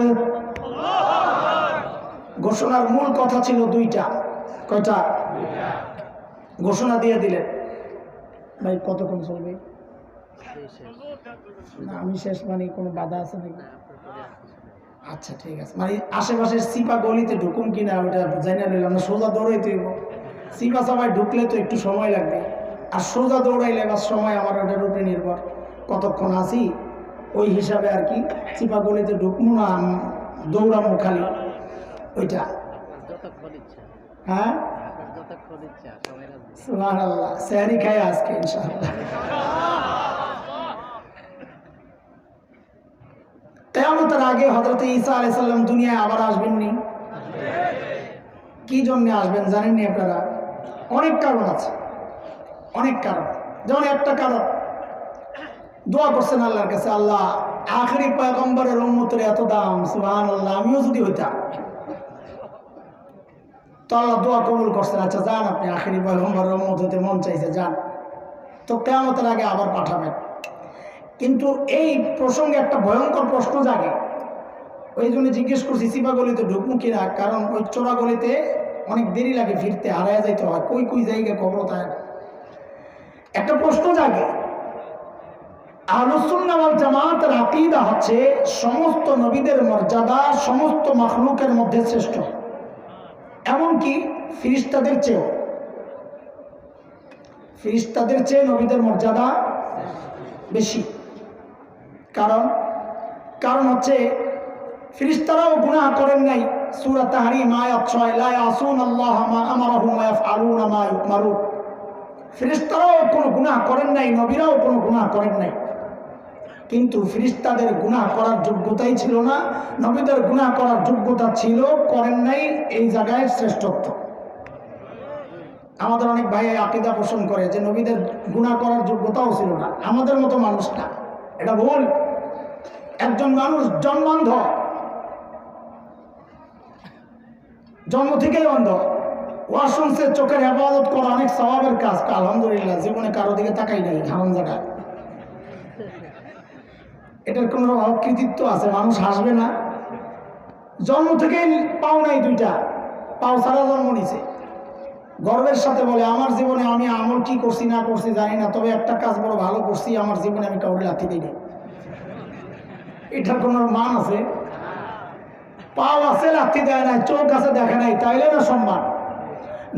ঘোষণার মূল কথা ছিল দুইটা। কয়টা? ঘোষণা দিয়ে দিলেন। ভাই কতক্ষণ চলবে? না আমি শেষ, মানে কোনো বাধা আছে নাকি? আচ্ছা ঠিক আছে, মানে আশেপাশের সিপা গলিতে ঢুকুন কিনা ওটা জানা নিলাম না। সোজা দৌড়াইতে হইব, সিপা সবাই ঢুকলে তো একটু সময় লাগবে, আর সোজা দৌড়াইলে বা সময় আমার ওটার উপরে নির্ভর কতক্ষণ আসি ওই হিসাবে আর কি। সিপা গলিতে ঢুকবো না, দৌড়াবো খালি ওইটা। হ্যাঁ সুবহানাল্লাহ, সেহরি খাই আজকে ইনশাআল্লাহ। কিয়ামতের আগে হযরত ঈসা আলাইহিস সালাম দুনিয়ায় আবার আসবেননি। কি জন্য আসবেন জানেননি আপনারা? অনেক কারণ আছে, অনেক কারণ। যেমন একটা কারণ, দোয়া করছেন আল্লাহর কাছে, আল্লাহ আখেরি পয়গম্বরের উম্মতের এত দাম, সুবহানাল্লাহ, আমিও যদি হইতাম। তো আল্লাহ দোয়া কবুল করছেন, আচ্ছা যান, আপনি আখেরি পয়গম্বরের উম্মত হতে মন চাইছে, যান, তো কিয়ামতের আগে আবার পাঠাবেন। কিন্তু এই প্রসঙ্গে একটা ভয়ঙ্কর প্রশ্ন জাগে, ওই জন্য জিজ্ঞেস করছি সিপা গলিতে ঢুকবো কিনা, কারণ ওই চোরা গলিতে অনেক দেরি লাগে ফিরতে, হারায় যাইতে হয়, কই কই জায়গায় খবর থাকে না। একটা প্রশ্ন জাগে, আহলুস সুন্নাহ ওয়াল জামাতের আকীদা হচ্ছে সমস্ত নবীদের মর্যাদা সমস্ত মাখলুকের মধ্যে শ্রেষ্ঠ, এমনকি ফেরেশতাদের চেয়েও। ফেরেশতাদের চেয়ে নবীদের মর্যাদা বেশি। কারণ হচ্ছে ফেরেশতারাও গুনাহ করেন নাই। সূরা তাহরীম আয়াত 6, লা ইয়াসুনাল্লাহ মা আমারহুম ওয়া ইয়াফআলুনা মা ইউমারুন। ফেরেশতারাও কোনো গুনাহ করেন নাই, নবীরাও কোনো গুনাহ করেন নাই, কিন্তু ফেরেশতাদের গুনাহ করার যোগ্যতাই ছিল না, নবীদের গুনাহ করার যোগ্যতা ছিল, করেন নাই, এই জায়গায় শ্রেষ্ঠত্ব। আমাদের অনেক ভাই আকীদা পোষণ করে যে নবীদের গুনাহ করার যোগ্যতাও ছিল না, আমাদের মতো মানুষ না, এটা ভুল। একজন মানুষ জন্মান্ধ, জন্ম থেকেই অন্ধ, ওয়াজ শুনছে, চোখের হেফাজত করা অনেক সওয়াবের কাজ, আলহামদুলিল্লাহ, জীবনে কারো দিকে তাকাই নাই, হারাম জায়গা। এটার কোনো কৃতিত্ব আছে, মানুষ হাসবে না? জন্ম থেকেই পাও নাই, দুইটা পাও ছাড়া জন্ম নিছে, গর্বের সাথে বলে আমার জীবনে আমি আমল কি করছি না করছি জানি না, তবে একটা কাজ বড় ভালো করছি, আমার জীবনে আমি কাউরে লাথি দিই না। এটার কোনো মান আছে? পাও আছে, লাথি দেয় নাই, চোখ আছে, দেখে নাই, তাইলে না সম্মান।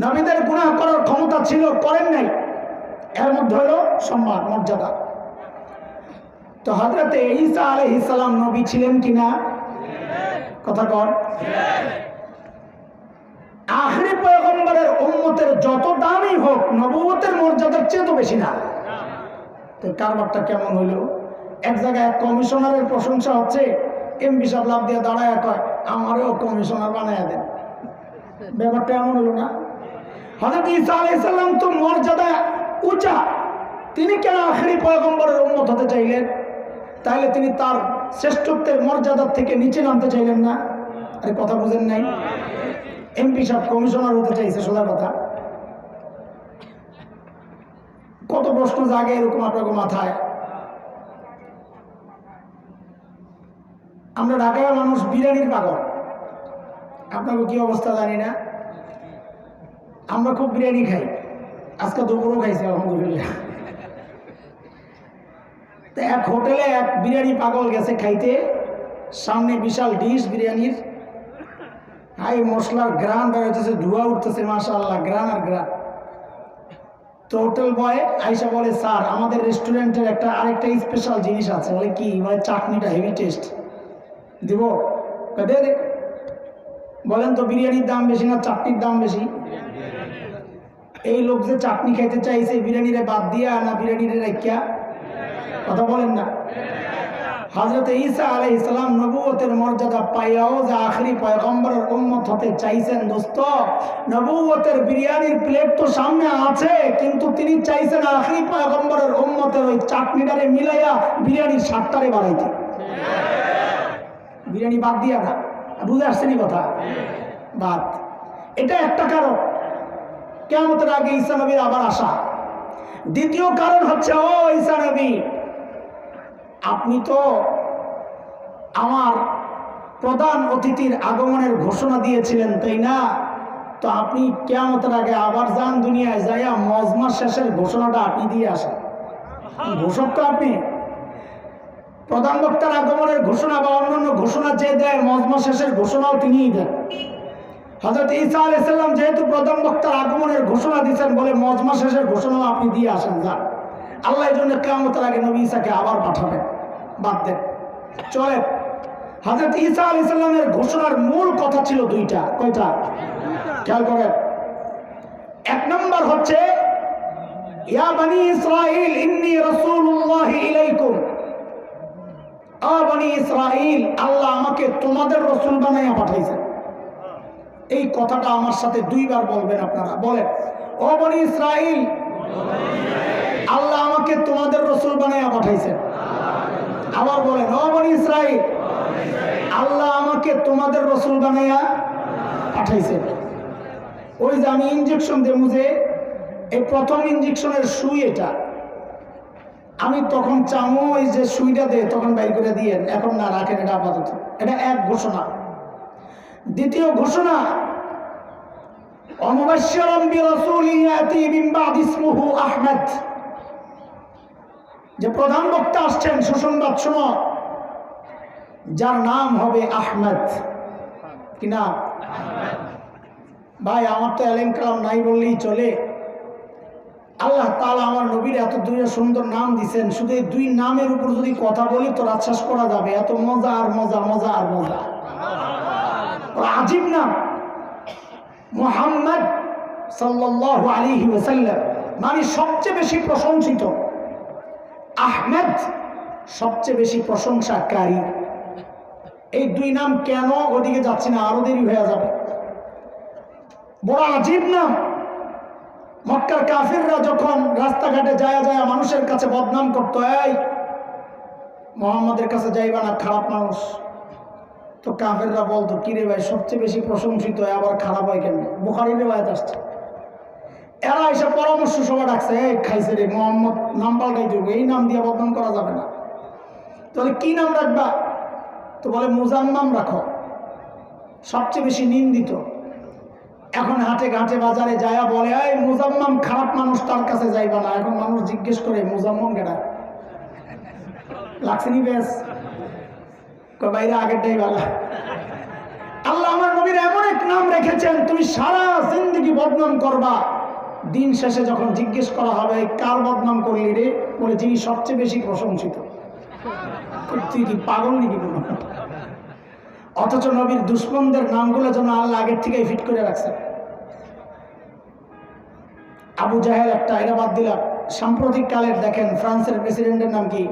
নবীদের গুনাহ করার ক্ষমতা ছিল, করেন নাই, এর মধ্যে হলো সম্মান, মর্যাদা। তো হযরত ঈসা আলাইহিস সালাম নবী ছিলেন কিনা? কথা কর। আখেরি পয়গম্বরের উম্মতের যত দামই হোক, নবুয়তের মর্যাদার চেয়ে তো বেশি না। তো কারবারটা কেমন হইল? এক জায়গায় এক কমিশনারের প্রশংসা হচ্ছে, এমপি সাহেব লাভ দিয়ে দাঁড়ায় কয় আমারও কমিশনার বানায় দেন। ব্যাপারটা এমন হলো না? হযরত ঈসা আলাইহিস সালাম তো মর্যাদা উঁচা, তিনি কেন আখেরি পয়গম্বরের উম্মত হতে চাইলেন? তাহলে তিনি তার শ্রেষ্ঠত্বের মর্যাদার থেকে নিচে নামতে চাইলেন না? আরে কথা বুঝেন নাই? এমপি সাহেব কমিশনার হতে চাইছে, সোজা কথা। কত প্রশ্ন জাগে এরকম আপনাকে মাথায়। আমরা ঢাকায় মানুষ বিরিয়ানির পাগল, আপনাকে কি অবস্থা জানি না, আমরা খুব বিরিয়ানি খাই, আজকে দুপুরও খাইছি আলহামদুলিল্লাহ। তো এক হোটেলে এক বিরিয়ানি পাগল গেছে খাইতে, সামনে বিশাল ডিশ বিরিয়ানির, হাই মশলার গ্রান বেরোতেছে, ধোঁয়া উঠতেছে, মাশাআল্লাহ, গ্রান আর গ্রান। তো হোটেল বয় আইসা বলে, স্যার আমাদের রেস্টুরেন্টের আরেকটা স্পেশাল জিনিস আছে। বলে কি? বলে চাটনিটা হেভি টেস্ট, দিব? দে দে। বলেন তো বিরিয়ানির দাম বেশি না চাটনির দাম বেশি? এই লোক যে চাটনি খাইতে চাইছে, বিরিয়ানিরে বাদ দিয়া না বিরিয়ানিরে রাখিয়া? কথা বলেন না। হযরত ঈসা আলাইহিস সালাম নবুয়তের মর্যাদা পাইয়াও যে আখেরি পয়গম্বরের উম্মত হতে চাইছেন, দোস্ত, নবুয়তের বিরিয়ানির প্লেট তো সামনে আছে, কিন্তু তিনি চাইছেন আখেরি পয়গম্বরের উম্মতের ওই চাটনিটারে মিলাইয়া বিরিয়ানির স্বাদটারে বাড়াইতে, বিরিয়ানি বাদ দিয়া না। বুঝে আসছেনি কথা? বাদ। এটা একটা কারণ, কিয়ামতের আগে ঈসা নবীর আবার আসা। দ্বিতীয় কারণ হচ্ছে, ও ঈসা নবী, আপনি তো আমার প্রধান অতিথির আগমনের ঘোষণা দিয়েছিলেন, তাই না? তো আপনি কিয়ামতের আগে আবার যান দুনিয়ায় যাইয়া মজমা শেষের ঘোষণাটা আপনি দিয়ে আসেন। ঘোষক তো আপনি। প্রধান বক্তার আগমনের ঘোষণা বা অন্যান্য ঘোষণা যে দেয় মজমা শেষের ঘোষণাও তিনিই দেন। হযরত ঈসা আলাইহিস সালাম যেহেতু প্রধান বক্তার আগমনের ঘোষণা দিয়েছেন বলে মজমা শেষের ঘোষণাও আপনি দিয়ে আসেন। যান, আল্লাহ এই জন্য কিয়ামতের আগে নবী ঈসাকে আবার পাঠাবেন। বাদ দেন, চলে। হযরত ঈসা আলাইহিস সালামের ঘোষণার মূল কথা ছিল দুইটা। কয়টা? খেয়াল করেন। এক নম্বর হচ্ছে ইয়া বনি ইসরাঈল ইন্নী রাসূলুল্লাহি ইলাইকুম। ও বনি ইসরাঈল, আল্লাহ আমাকে তোমাদের রাসূল বানাইয়া পাঠাইছেন। এই কথাটা আমার সাথে দুইবার বলবেন আপনারা। বলেন, ও বনি ইসরাঈল, আল্লাহ আমাকে তোমাদের রাসূল বানাইয়া পাঠাইছেন। আবার বলেন, ও বনি ইসরাঈল, আল্লাহ আমাকে তোমাদের রাসূল বানাইয়া পাঠাইছেন। ওই যে আমি ইনজেকশন দেবো, যে এই প্রথম ইনজেকশনের সুই এটা, আমি তখন চামো ওই যে সুইটা দে তখন বাইর করে দিয়ে, এখন না রাখেন, এটা আপাতত। এটা এক ঘোষণা। দ্বিতীয় ঘোষণা, অমুবাশশিরাম বিরাসূলিন ইয়াতি মিন বাদি ইসমুহু আহমদ। যে প্রধান বক্তা আসছেন, সুসংবাদ শোনো, যার নাম হবে আহমদ। কি নাম? ভাই আমার তো এলেম কালাম নাই বললেই চলে। আল্লাহ তাআলা আমার নবীর এত দুইটা সুন্দর নাম দিছেন, শুধু এই দুই নামের উপর যদি কথা বলি তো রাত শেষ করা যাবে। এত মজা আর মজা, মজা আর মজা। আজীব নাম মুহাম্মদ সাল্লাল্লাহু আলাইহি ওয়াসাল্লাম, মানে সবচেয়ে বেশি প্রশংসিত। আহমদ সবচেয়ে বেশি প্রশংসাকারী। এই দুই নাম কেন, ওদিকে যাচ্ছি না, আরো দেরি হয়ে যাবে। বড় আজীব নাম। মক্কার কাফিররা যখন রাস্তাঘাটে যায় যায় মানুষের কাছে বদনাম করতো, এই মুহাম্মদের কাছে যাইবা না, খারাপ মানুষ। তো কাফিররা বলতো, কিরে ভাই, সবচেয়ে বেশি প্রশংসিত হয় আবার খারাপ হয় কেন? বুখারী রিওয়ায়াত আসছে। এরা এসে পরামর্শ সভা ডাকছে, এই খাইছে রে, মুহাম্মদ নাম পাল্টাই দেবো, এই নাম দিয়ে বদনাম করা যাবে না। তাহলে কি নাম রাখবা? তো বলে মুজাম্মাম রাখো, সবচেয়ে বেশি নিন্দিত। এখন হাটে ঘাটে বাজারে যায়া বলে, এই মুজাম্মাম খারাপ মানুষ, তার কাছে যাইবা না। এখন মানুষ জিজ্ঞেস করে, মুজাম্মাম কেডা? লাগছেনি বেশ বাইরে আগেরটাই ভালো। আল্লাহ আমার নবীর এমন এক নাম রেখেছেন, তুমি সারা জিন্দগি বদনাম করবা, দিন শেষে যখন জিজ্ঞেস করা হবে কার বদনাম করলি রে, বলে যিনি সবচেয়ে বেশি প্রশংসিত। তুই কি পাগল নাকি? অথচ নবীর দুশ্মনদের নামগুলো যেন আল্লাহ আগের থেকেই ফিট করে রাখছে। আবু জাহেল একটা, এটা বাদ দিলাম। সাম্প্রতিক কালের দেখেন ফ্রান্সের প্রেসিডেন্টের নাম কি?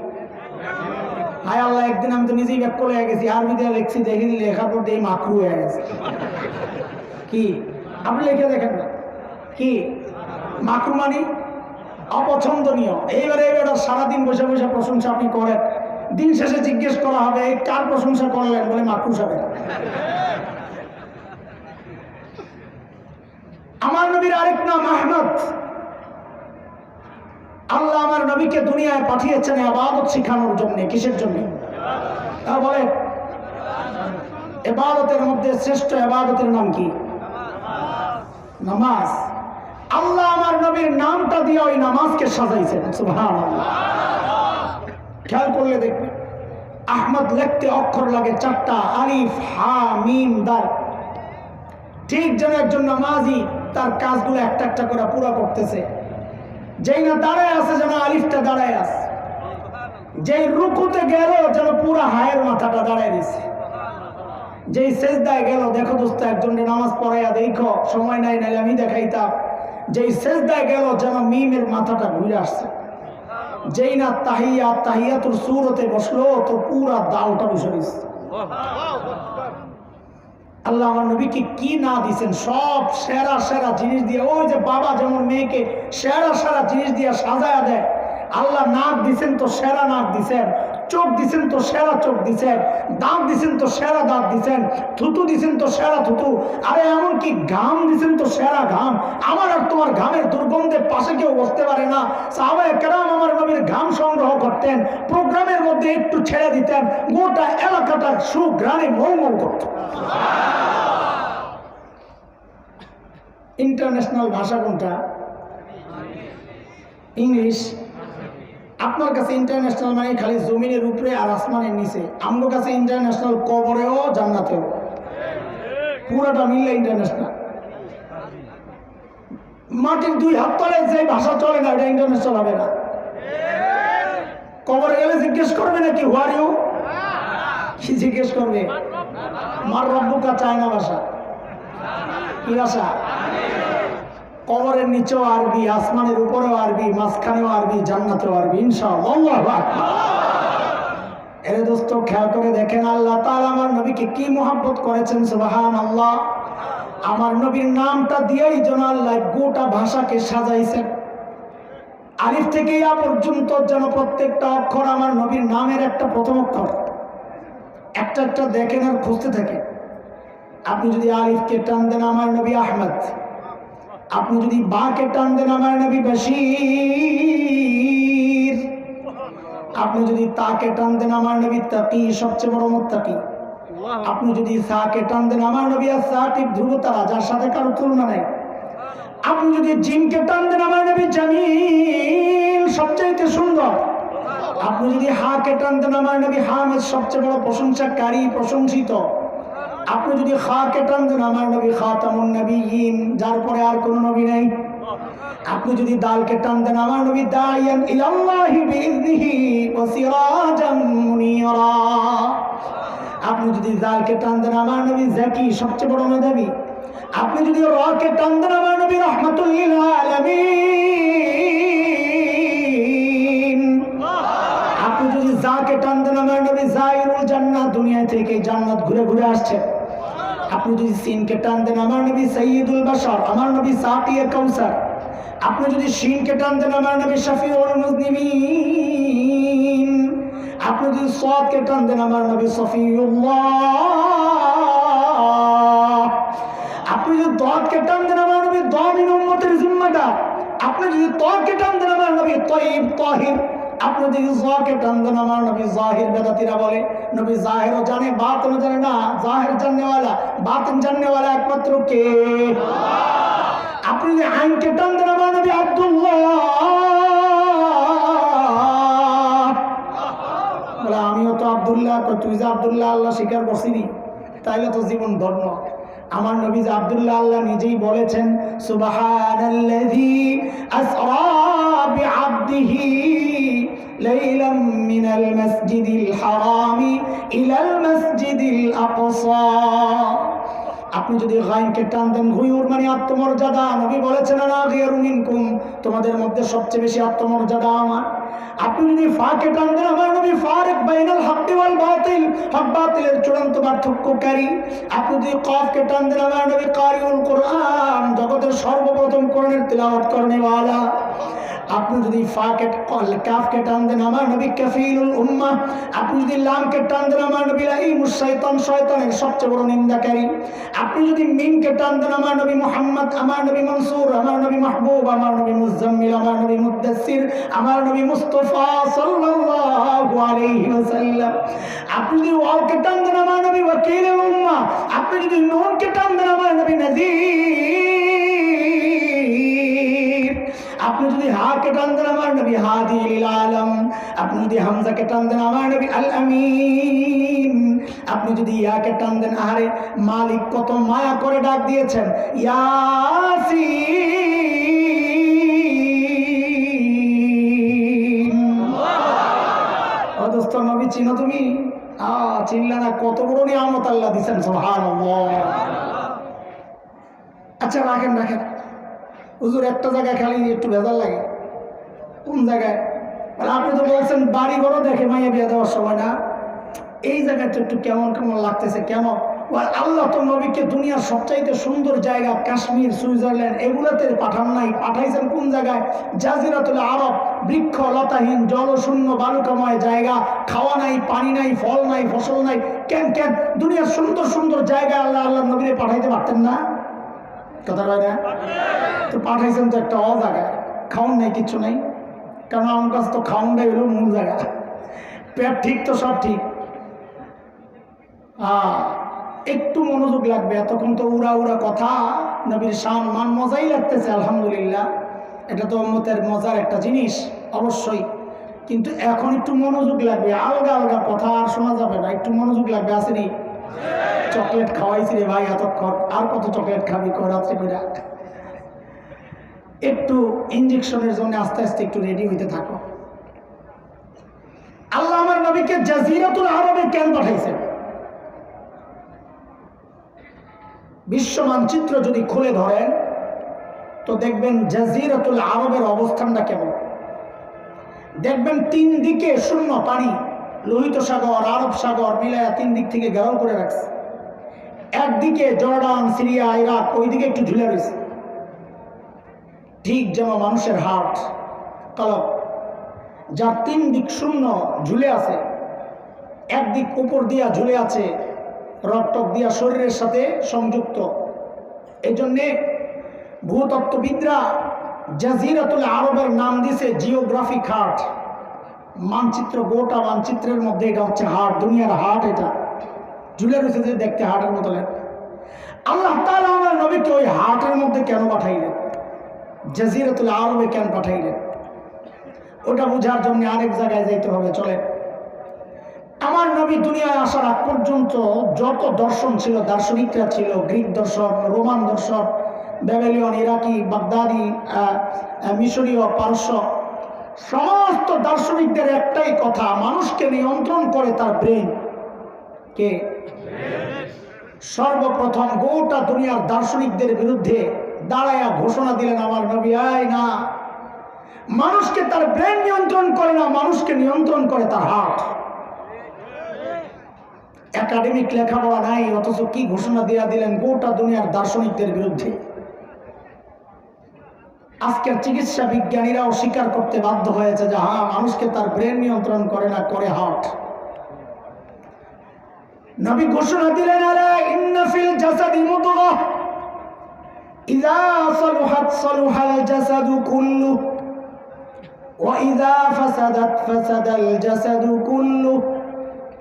হায় আল্লাহ, একদিন আমি তো নিজেই ব্যাক করে গেছি, আরবিতে লিখছি, দেখি লেখার পর দিয়ে মাকরু হয়ে গেছে। কি আপনি লিখে দেখেন না? কি মাকরু মানে? অপছন্দনীয়। এইবারে সারাদিন বসে বসে প্রশংসা আপনি করেন, দিন শেষে জিজ্ঞেস করা হবে কার প্রশংসা করলেন, বলে মাকরু সাহেব। আমার নবীর আরেক নাম আহমদ। আল্লাহ আমার নবীকে দুনিয়ায় পাঠিয়েছেন ইবাদত শিখানোর জন্য। কিসের জন্য? তা বলে ইবাদতের মধ্যে শ্রেষ্ঠ ইবাদতের নাম কি? নামাজ। আল্লাহ আমার নবীর নামটা দিয়ে ওই নামাজকে সাজাইছেন। সুবহানাল্লাহ। খেয়াল করলে দেখবেন, আহমদ লিখতে অক্ষর লাগে 4টা, আলিফ, হা, মিম, দাল। ঠিক যেন একজন নামাজি তার কাজগুলো একটা একটা করে পুরো করতেছে। যেই না দাঁড়ায় আছে যেন আলিফটা দাঁড়ায় আছে, যেই রুকুতে গেল যেন পুরো হায়ের মাথাটা দাঁড়ায় দিছে, যেই সেজদায় গেল, দেখো দোস্ত একজনের নামাজ পড়াইয়া দেখো, সময় নাই নাইলে আমি দেখাইতাম, যেই সেজদায় গেল যেন মিমের মাথাটা ঘুরে আসছে। যেই না তাহিয়াতুর সূরতে বসলো তো পুরা দালটা বসে গেছে। আল্লাহ আমার নবীকে কি না দিছেন, সব সেরা সেরা জিনিস দিয়ে। ওই যে বাবা যেমন মেয়েকে সেরা সেরা জিনিস দিয়ে সাজায়া দেয়, আল্লাহ নাক দিছেন তো সেরা নাক দিছেন, চোখ দিছেন তো সেরা চোখ দিছেন, দাঁত দিছেন তো সেরা দাঁত দিছেন, থুতু দিছেন তো সেরা থুতু, আরে এমনকি ঘাম দিছেন তো সেরা ঘাম। আমার আর তোমার ঘামের দুর্গন্ধে পাশে কেউ বসতে পারে না। সাহাবায়ে কেরাম আমার নবীর ঘাম সংগ্রহ করতেন, প্রোগ্রামের মধ্যে একটু ছেড়ে দিতেন, গোটা এলাকাটা সুঘ্রাণে মৌ মৌ করত। ইন্টারন্যাশনাল ভাষা কোনটা? ইংলিশ। আপনার কাছে ইন্টারন্যাশনাল মানে খালি জমিনের উপরে আর আসমানের নিচে, আমার কাছে ইন্টারন্যাশনাল কবরেও জান্নাতেও, পুরাটা মিললে ইন্টারন্যাশনাল। মাটির 2 হাত তলে যে ভাষা চলে না এটা ইন্টারন্যাশনাল হবে না। কবরে গেলে জিজ্ঞেস করবে নাকি হোয়ার ইউ, কি জিজ্ঞেস করবে? মার রব্বুকা চায়না ভাষা, কি ভাষা? কবরের নিচেও আরবি, আসমানের উপরেও আরবি, মাঝখানেও আরবি, জান্নাতেও আরবি ইনশাআল্লাহ। এরে দোস্ত খেয়াল করে দেখেন আল্লাহ তাআলা আমার নবীকে কি মহব্বত করেছেন, সুবহানাল্লাহ। আমার নবীর নামটা দিয়েই যেন আল্লাহ গোটা ভাষাকে সাজাইছেন, আলিফ থেকে ইয়া পর্যন্ত যেন প্রত্যেকটা অক্ষর আমার নবীর নামের একটা প্রথম অক্ষর। একটা একটা দেখেন আর খুঁজতে থাকেন। আপনি যদি আলিফকে টান দেন আমার নবী আহমদ, আপনি যদি বাকে টান দেন আমার নবী বশীর, আপনি যদি তাকে টান দেন আমার নবী তাকি, সবচেয়ে বড় মুত্তাকি, আপনি যদি সাকে টান দেন আমার নবী সাকিব, ধ্রুবতারা যার সাথে কারো তুলনা নাই, আপনি যদি জিমকে টান দেন আমার নবী জামিল, সবচেয়ে সুন্দর, আপনি যদি হাকে টান দেন আমার নবী হামিদ, সবচেয়ে বড় প্রশংসাকারী, প্রশংসিত, আপনি যদি খাকে টান দেন আমার নবী খাতামুন নবিয়্যিন, যার পরে আর কোন নবী নাই, আপনি যদি দালকে টান দেন আমার নবী দাইয়ান ইলাল্লাহি বিইذনিহি ওয়া সিরাজাম মুনীরা, আপনি যদি জালকে টান দেন আমার নবী যাকি, সবচেয়ে বড় মেধাবী, আপনি যদি রাকে টান দেন আমার নবী রাহমাতুল লিল আলামিন, আপনি যদি যাকে টান দেন আমার নবী জাইরুল জান্নাত, দুনিয়া থেকে জান্নাত ঘুরে ঘুরে আসছে, আপনি যদি সিনকে টান দেন আমার নবী সাইয়্যিদুল বাশার, আমার নবী সাকিয়ে কাউসার, আপনি যদি শিনকে টান দেন আমার নবী শফিউল মুজনিমিন, আপনি যদি সাদকে টান দেন আমার নবী সফিউল্লাহ, আপনি যদি দাদকে টান দেন আমার নবী দামিন উম্মতের জিম্মাদার, আপনি যদি তাকে টান দেন আমার নবী তাইয়্যিব তাহির, আপনি যদি জাকে টান দেন আমার নবী জাহির। বেদাতীরা বলে নবী জাহিরও জানে বাতিনও জানে না, জাহির জাননেওয়ালা বাতিন জাননেওয়ালা একমাত্র কে? আপনি যদি আইনকে টান দেন আমার নবী আব্দুল্লাহ, বলে আমিও তো আব্দুল্লাহ, তুই যে আব্দুল্লাহ আল্লাহ স্বীকার করছিনি, তাইলে তো জীবন ধন্য। আমার নবী যে আব্দুল্লাহ আল্লাহ নিজেই বলেছেন সুবহানাল্লাযী আসরা বিআবদিহি লাইলাম মিনাল মাসজিদিল হারামি ইলাল মাসজিদিল আকসা। আপনি যদি গায়নকে টান দেন গুয়ুর মানে আত্মমর্যাদা, নবী বলেছেন আনা গায়রু মিনকুম, তোমাদের মধ্যে সবচেয়ে বেশি আত্মমর্যাদা আমার। আপনি যদি ফাকে টান দেন আমার নবী ফারিক বাইনাল হক ওয়াল বাতিল, হক বাতিলের চূড়ান্ত পার্থক্যকারী। আপনি যদি কফকে টান দেন আমার নবী কারিউল কোরআন, জগতের সর্বপ্রথম কোরআনের তিলাওয়াত করনেওয়ালা। আপনি যদি ফাকে কাফকে টান দেন আমার নবী কাফিলুল উম্মাহ, আপনি যদি লামকে টান দেন আমার নবী লাঈমুশ শাইতান, শয়তানের সবচেয়ে বড় নিন্দাকারী। আপনি যদি মিমকে টান দেন আমার নবী মুহাম্মদ, আমার নবী মনসুর, আমার নবী মাহবুব, আমার নবী মুজাম্মিল, আমার নবী মুদ্দাসসির, আমার নবী মুস্তাফা সাল্লাল্লাহু আলাইহি ওয়াসাল্লাম। আপনি যদি ওয়াওকে টান দেন আমার নবী ওয়াকিলুল উম্মাহ, আপনি যদি নুনকে টান দেন আমার নবী নাযীর, আপনি যদি হাকে টান দেন আমার নবী হাদি লিল আলম, আপনি যদি হামজাকে টান দেন আমার নবী আল আমিন, আপনি যদি ইয়াকে টান দেন, আরে মালিক কত মায়া করে ডাক দিয়েছেন ইয়াসিন। ও দোস্ত নবী চিনো তুমি? চিনলে না? কত বড় নিয়ামত আল্লাহ দিয়েছেন, সুবহানাল্লাহ। আচ্ছা রাখেন রাখেন, হুজুর একটা জায়গায় খালি একটু ভেজাল লাগে। কোন জায়গায়? আপনি তো বলছেন বাড়ি ঘর দেখে মাইয়া বিয়ে দেওয়ার সময় না, এই জায়গাটা একটু কেমন কেমন লাগতেছে কেন? আল্লাহ তো নবীকে দুনিয়ার সবচাইতে সুন্দর জায়গা কাশ্মীর, সুইজারল্যান্ড এগুলোতে পাঠান নাই, পাঠাইছেন কোন জায়গায়? জাজিরাতুল আরব, বৃক্ষ লতাহীন জলশূন্য বালুকাময় জায়গা, খাওয়া নাই, পানি নাই, ফল নাই, ফসল নাই। কেন কেন দুনিয়ার সুন্দর সুন্দর জায়গায় আল্লাহ আল্লাহ নবীরে পাঠাইতে পারতেন না? কথা কয় না? তো পাঠাইছেন তো একটা জায়গায়, খাওয়ান নাই, কিচ্ছু নাই। কারণ আমার কাছে তো খাওয়ানটাই হলো মূল জায়গা। পেট ঠিক তো সব ঠিক, একটু মনোযোগ লাগবে। এতক্ষণ তো উড়া উড়া কথা। নবীর শান মান মজাই লাগতেছে আলহামদুলিল্লাহ, এটা তো উম্মতের মজার একটা জিনিস অবশ্যই। কিন্তু এখন একটু মনোযোগ লাগবে, আলগা আলগা কথা আর শোনা যাবে না, একটু মনোযোগ লাগবে। আসেনি চকলেট খাওয়াইছি রে ভাই এতক্ষণ, আর কত চকলেট খাবি রাত্রে বেড়া, একটু ইঞ্জেকশনের জন্য আস্তে আস্তে একটু রেডি হইতে থাকো। আল্লাহ আমার নবীকে জাজিরাতুল আরবে কেন পাঠাইছেন? বিশ্ব মানচিত্র যদি খুলে ধরেন তো দেখবেন জাজিরাতুল আরবের অবস্থানটা কেমন। দেখবেন তিন দিকে শূন্য পানি, লোহিত সাগর আরব সাগর মিলায়া তিন দিক থেকে ঘেরাও করে রাখছে। একদিকে জর্ডান সিরিয়া ইরাক, ওইদিকে একটু ঝুলে রয়েছে, ঠিক যেন মানুষের হার্ট কলব, যার তিন দিক শূন্য ঝুলে আছে। একদিক উপর দিয়া ঝুলে আছে, রক্তক দিয়া শরীরের সাথে সংযুক্ত। এই জন্যে ভূতত্ত্ববিদরা জাজিরাতুল আরবের নাম দিছে জিওগ্রাফিক হার্ট, মানচিত্র, গোটা মানচিত্রের মধ্যে এটা হচ্ছে হার্ট, দুনিয়ার হার্ট। এটা ঝুলে রয়েছে যে দেখতে হার্টের মতো লাগে। আল্লাহ তাআলা আমার নবীকে ওই হার্টের মধ্যে কেন পাঠাইলেন, জাজিরাতুল আরবে কেন পাঠাইলেন, ওটা বোঝার জন্য আরেক জায়গায় যাইতে হবে। চলে, আমার নবী দুনিয়ায় আসার আগ পর্যন্ত যত দর্শন ছিল, দার্শনিকরা ছিল, গ্রিক দর্শন, রোমান দর্শন, ব্যাবিলন, ইরাকি, বাগদাদি, মিশরীয়, পারস্য, সমস্ত দার্শনিকদের একটাই কথা, মানুষকে নিয়ন্ত্রণ করে তার ব্রেন। কে? সর্বপ্রথম গোটা দুনিয়ার দার্শনিকদের বিরুদ্ধে দাঁড়ায়া ঘোষণা দিলেন আমার নবী, আয় না, মানুষকে তার ব্রেন নিয়ন্ত্রণ করে না, মানুষকে নিয়ন্ত্রণ করে তার হার্ট। একাডেমিক লেখাপড়া নাই, অথচ কি ঘোষণা দিয়ে দিলেন গোটা দুনিয়ার দার্শনিকদের বিরুদ্ধে। আজকের চিকিৎসা বিজ্ঞানীরাও স্বীকার করতে বাধ্য হয়েছে যে হ্যাঁ, মানুষকে তার ব্রেন নিয়ন্ত্রণ করে না, করে হার্ট। নবী ঘোষণা দিলেন, আলা ইন্না ফিল জাসাদি মুদগাহ ইযা সালুহাত সালুহাল জাসাদু কুল্লু ওয়া ইযা ফাসাদাত ফাসাদাল জাসাদু কুল্লু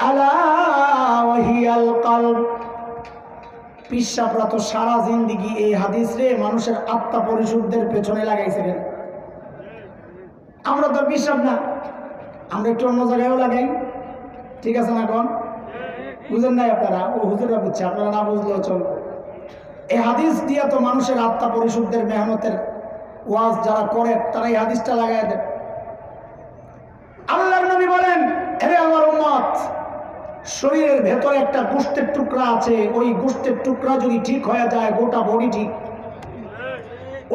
আলা ওয়া হিয়াল কলব। পিসাবরা তো সারা জিন্দেগি এই হাদিস রে মানুষের আত্মা পরিশুদ্ধের পেছনে লাগাইছিলেন। আমরা তো পিসাব না, আমরা একটু অন্য জায়গায়ও লাগাই, ঠিক আছে না? কোন বুঝেন নাই আপনারা? ও হুজুরা বুঝছে, আপনারা না বুঝলেও চলবে। এই হাদিস দিয়া তো মানুষের আত্মা পরিশুদ্ধের মেহনতের ওয়াজ যারা করে তারা এই হাদিসটা লাগাই দেন। আল্লাহর নবী বলেন, হে আমার উম্মত, শরীরের ভেতরে একটা গোশতের টুকরা আছে, ওই গোশতের টুকরা যদি ঠিক হয়ে যায় গোটা বডি ঠিক,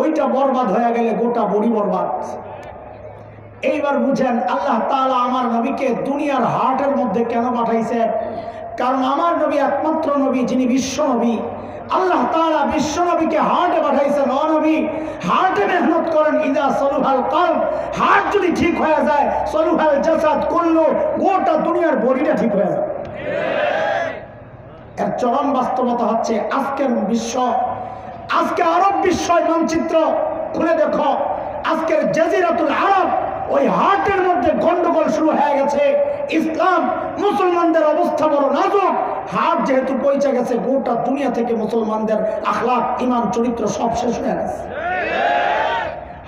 ওইটা বরবাদ হয়ে গেলে গোটা বডি বরবাদ। এইবার বুঝেন আল্লাহ তাআলা আমার নবীকে দুনিয়ার হার্টের মধ্যে কেন পাঠাইছেন? কারণ আমার নবী একমাত্র নবী যিনি বিশ্ব নবী। আল্লাহ তাআলা বিশ্ব নবীকে হার্টে পাঠাইছেন। ও নবী, হার্টে মেহনত করেন। ইদা সলুহাল কলব, হার্ট যদি ঠিক হয়ে যায়, সলুহাল জাসাদ কুল্লু, গোটা দুনিয়ার বডিটা ঠিক হয়ে যায়। এর চরম বাস্তবতা হচ্ছে আজকের বিশ্ব, আজকে আরব বিশ্ব মানচিত্র খুলে দেখো, আজকের জাজিরাতুল আরব, ওই হার্টের মধ্যে গন্ডগোল শুরু হয়ে গেছে। ইসলাম মুসলমানদের অবস্থা বড় নাজুক। হার্ট যেহেতু পৌঁছে গেছে, গোটা দুনিয়া থেকে মুসলমানদের আখলাক, ইমান, চরিত্র সব শেষ হয়ে গেছে।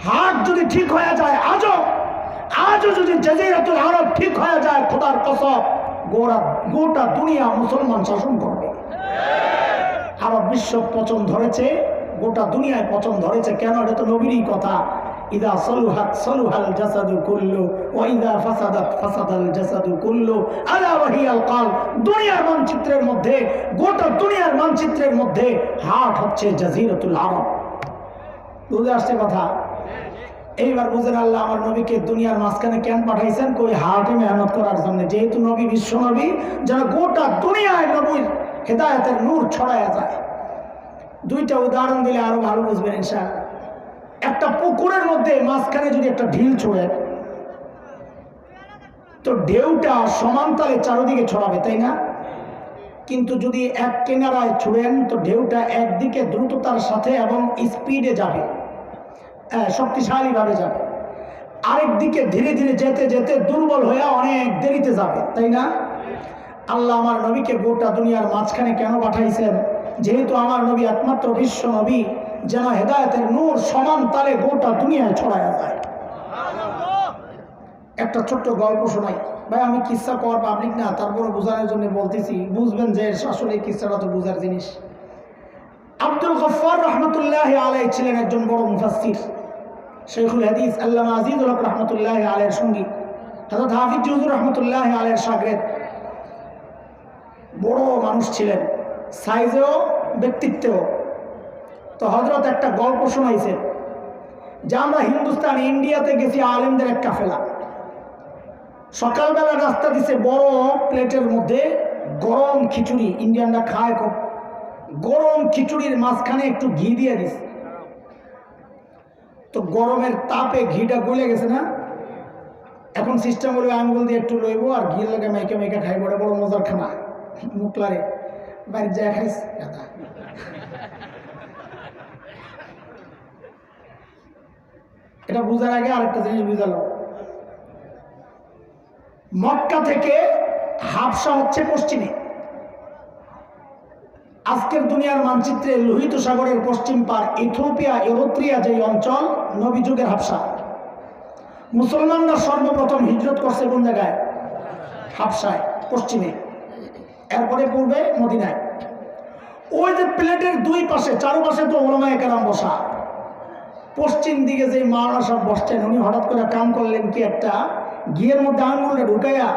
হার্ট যদি ঠিক হয়ে যায়, আজও যদি জাজিরাতুল আরব ঠিক হয়ে যায়, খোদার কসম গোটা দুনিয়া মুসলমান শাসন করবে। আরব বিশ্ব পচন ধরেছে, গোটা দুনিয়ায় পচন ধরেছে। কেন? এটা তো নবীরই কথা, ইদা সলুহাত সলুহাল জাসাদু কুল্লু ওয়া ইদা ফাসাদাত ফাসাদাল জাসাদু কুল্লু আলা ওয়া হিয়াল কলব। দুনিয়ার মানচিত্রের মধ্যে, গোটা দুনিয়ার মানচিত্রের মধ্যে হার্ট হচ্ছে জাজিরাতুল আরব। বুঝে আসছে কথা? এইবার বুঝেন আল্লাহ আমার নবীকে দুনিয়ার মাঝখানে কেন পাঠাইছেন? কই হার্টে মেহনত করার জন্য। যেহেতু নবী বিশ্ব নবী, যেন গোটা দুনিয়ায় নবীর হেদায়েতের নূর ছড়ায়া যায়। দুইটা উদাহরণ দিলে আরো ভালো বুঝবেন ইনশাআল্লাহ। একটা পুকুরের মধ্যে মাঝখানে যদি একটা ঢিল ছড়ে, তো ঢেউটা সমানতালে চারদিকে ছড়াবে, তাই না? কিন্তু যদি এক কিনারায় ছুড়েন, তো ঢেউটা একদিকে দ্রুততার সাথে এবং স্পিডে যাবে, শক্তিশালীভাবে যাবে। আরেক দিকে ধীরে ধীরে যেতে যেতে দুর্বল হয়ে অনেক দেরিতে যাবে, তাই না? আল্লাহ আমার নবীকে গোটা দুনিয়ার মাঝখানে কেন পাঠাইছেন? যেহেতু আমার নবী একমাত্র বিশ্ব নবী, যেন হেদায়েতের নূর সমান তালে গোটা দুনিয়ায় ছড়ায়া যায়। একটা ছোট্ট গল্প শোনাই ভাই, আমি কিসসা কর পাবলিক না, তারপরে বোঝানোর জন্য বলতেছি, বুঝবেন যে আসলে এই কিসসাটা তো বোঝার জিনিস। আব্দুল গফফার রহমতুল্লাহ আলাইহি ছিলেন একজন বড় মুফাসসির, শেখুল হাদিস আল্লামা আজিজুল হক রহমতুল্লাহ আলাইহির সঙ্গী, হযরত হাফিজ হুজুর রহমতুল্লাহ আলাইহির শাগিরদ, বড় মানুষ ছিলেন সাইজেও ব্যক্তিত্বেও। তো হযরত একটা গল্প শোনাইছে যে আমরা হিন্দুস্তান ইন্ডিয়াতে গেছি আলেমদের এক কাফেলা। সকালবেলা রাস্তা দিছে বড় প্লেটের মধ্যে গরম খিচুড়ি, ইন্ডিয়ানরা খায় খুব, গরম খিচুড়ির মাঝখানে একটু ঘি দিয়ে দিছে। তো গরমের তাপে ঘিটা গলে গেছে না, এখন সিস্টেম হলো আঙ্গুল দিয়ে একটু লইব আর ঘি লাগে মেখে মেখে খাইব। বড় বড় মজার খানা, মুখলারে বাড়ির যা খাইস দাদা। এটা বুঝার আগে আরেকটা জিনিস বুঝালো, মক্কা থেকে হাবশা হচ্ছে পশ্চিমে। আজকের দুনিয়ার মানচিত্রে লোহিত সাগরের পশ্চিম পার ইথিওপিয়া, এরিত্রিয়া যে অঞ্চল, নবী যুগের হাবশা। মুসলমানরা সর্বপ্রথম হিজরত করছে কোন জায়গায়? হাবশায়, পশ্চিমে, এরপরে পূর্বে মদিনায়। ওই যে প্লেটের দুই পাশে, চারপাশে তো ওলামায়ে কেরাম বসা, পশ্চিম দিকে যে মাওলানা সাহেব বসছেন, উনি হঠাৎ করে কাম করলেন কি, একটা ঘিয়ের মধ্যে আঙুলটা ঢুকাইয়া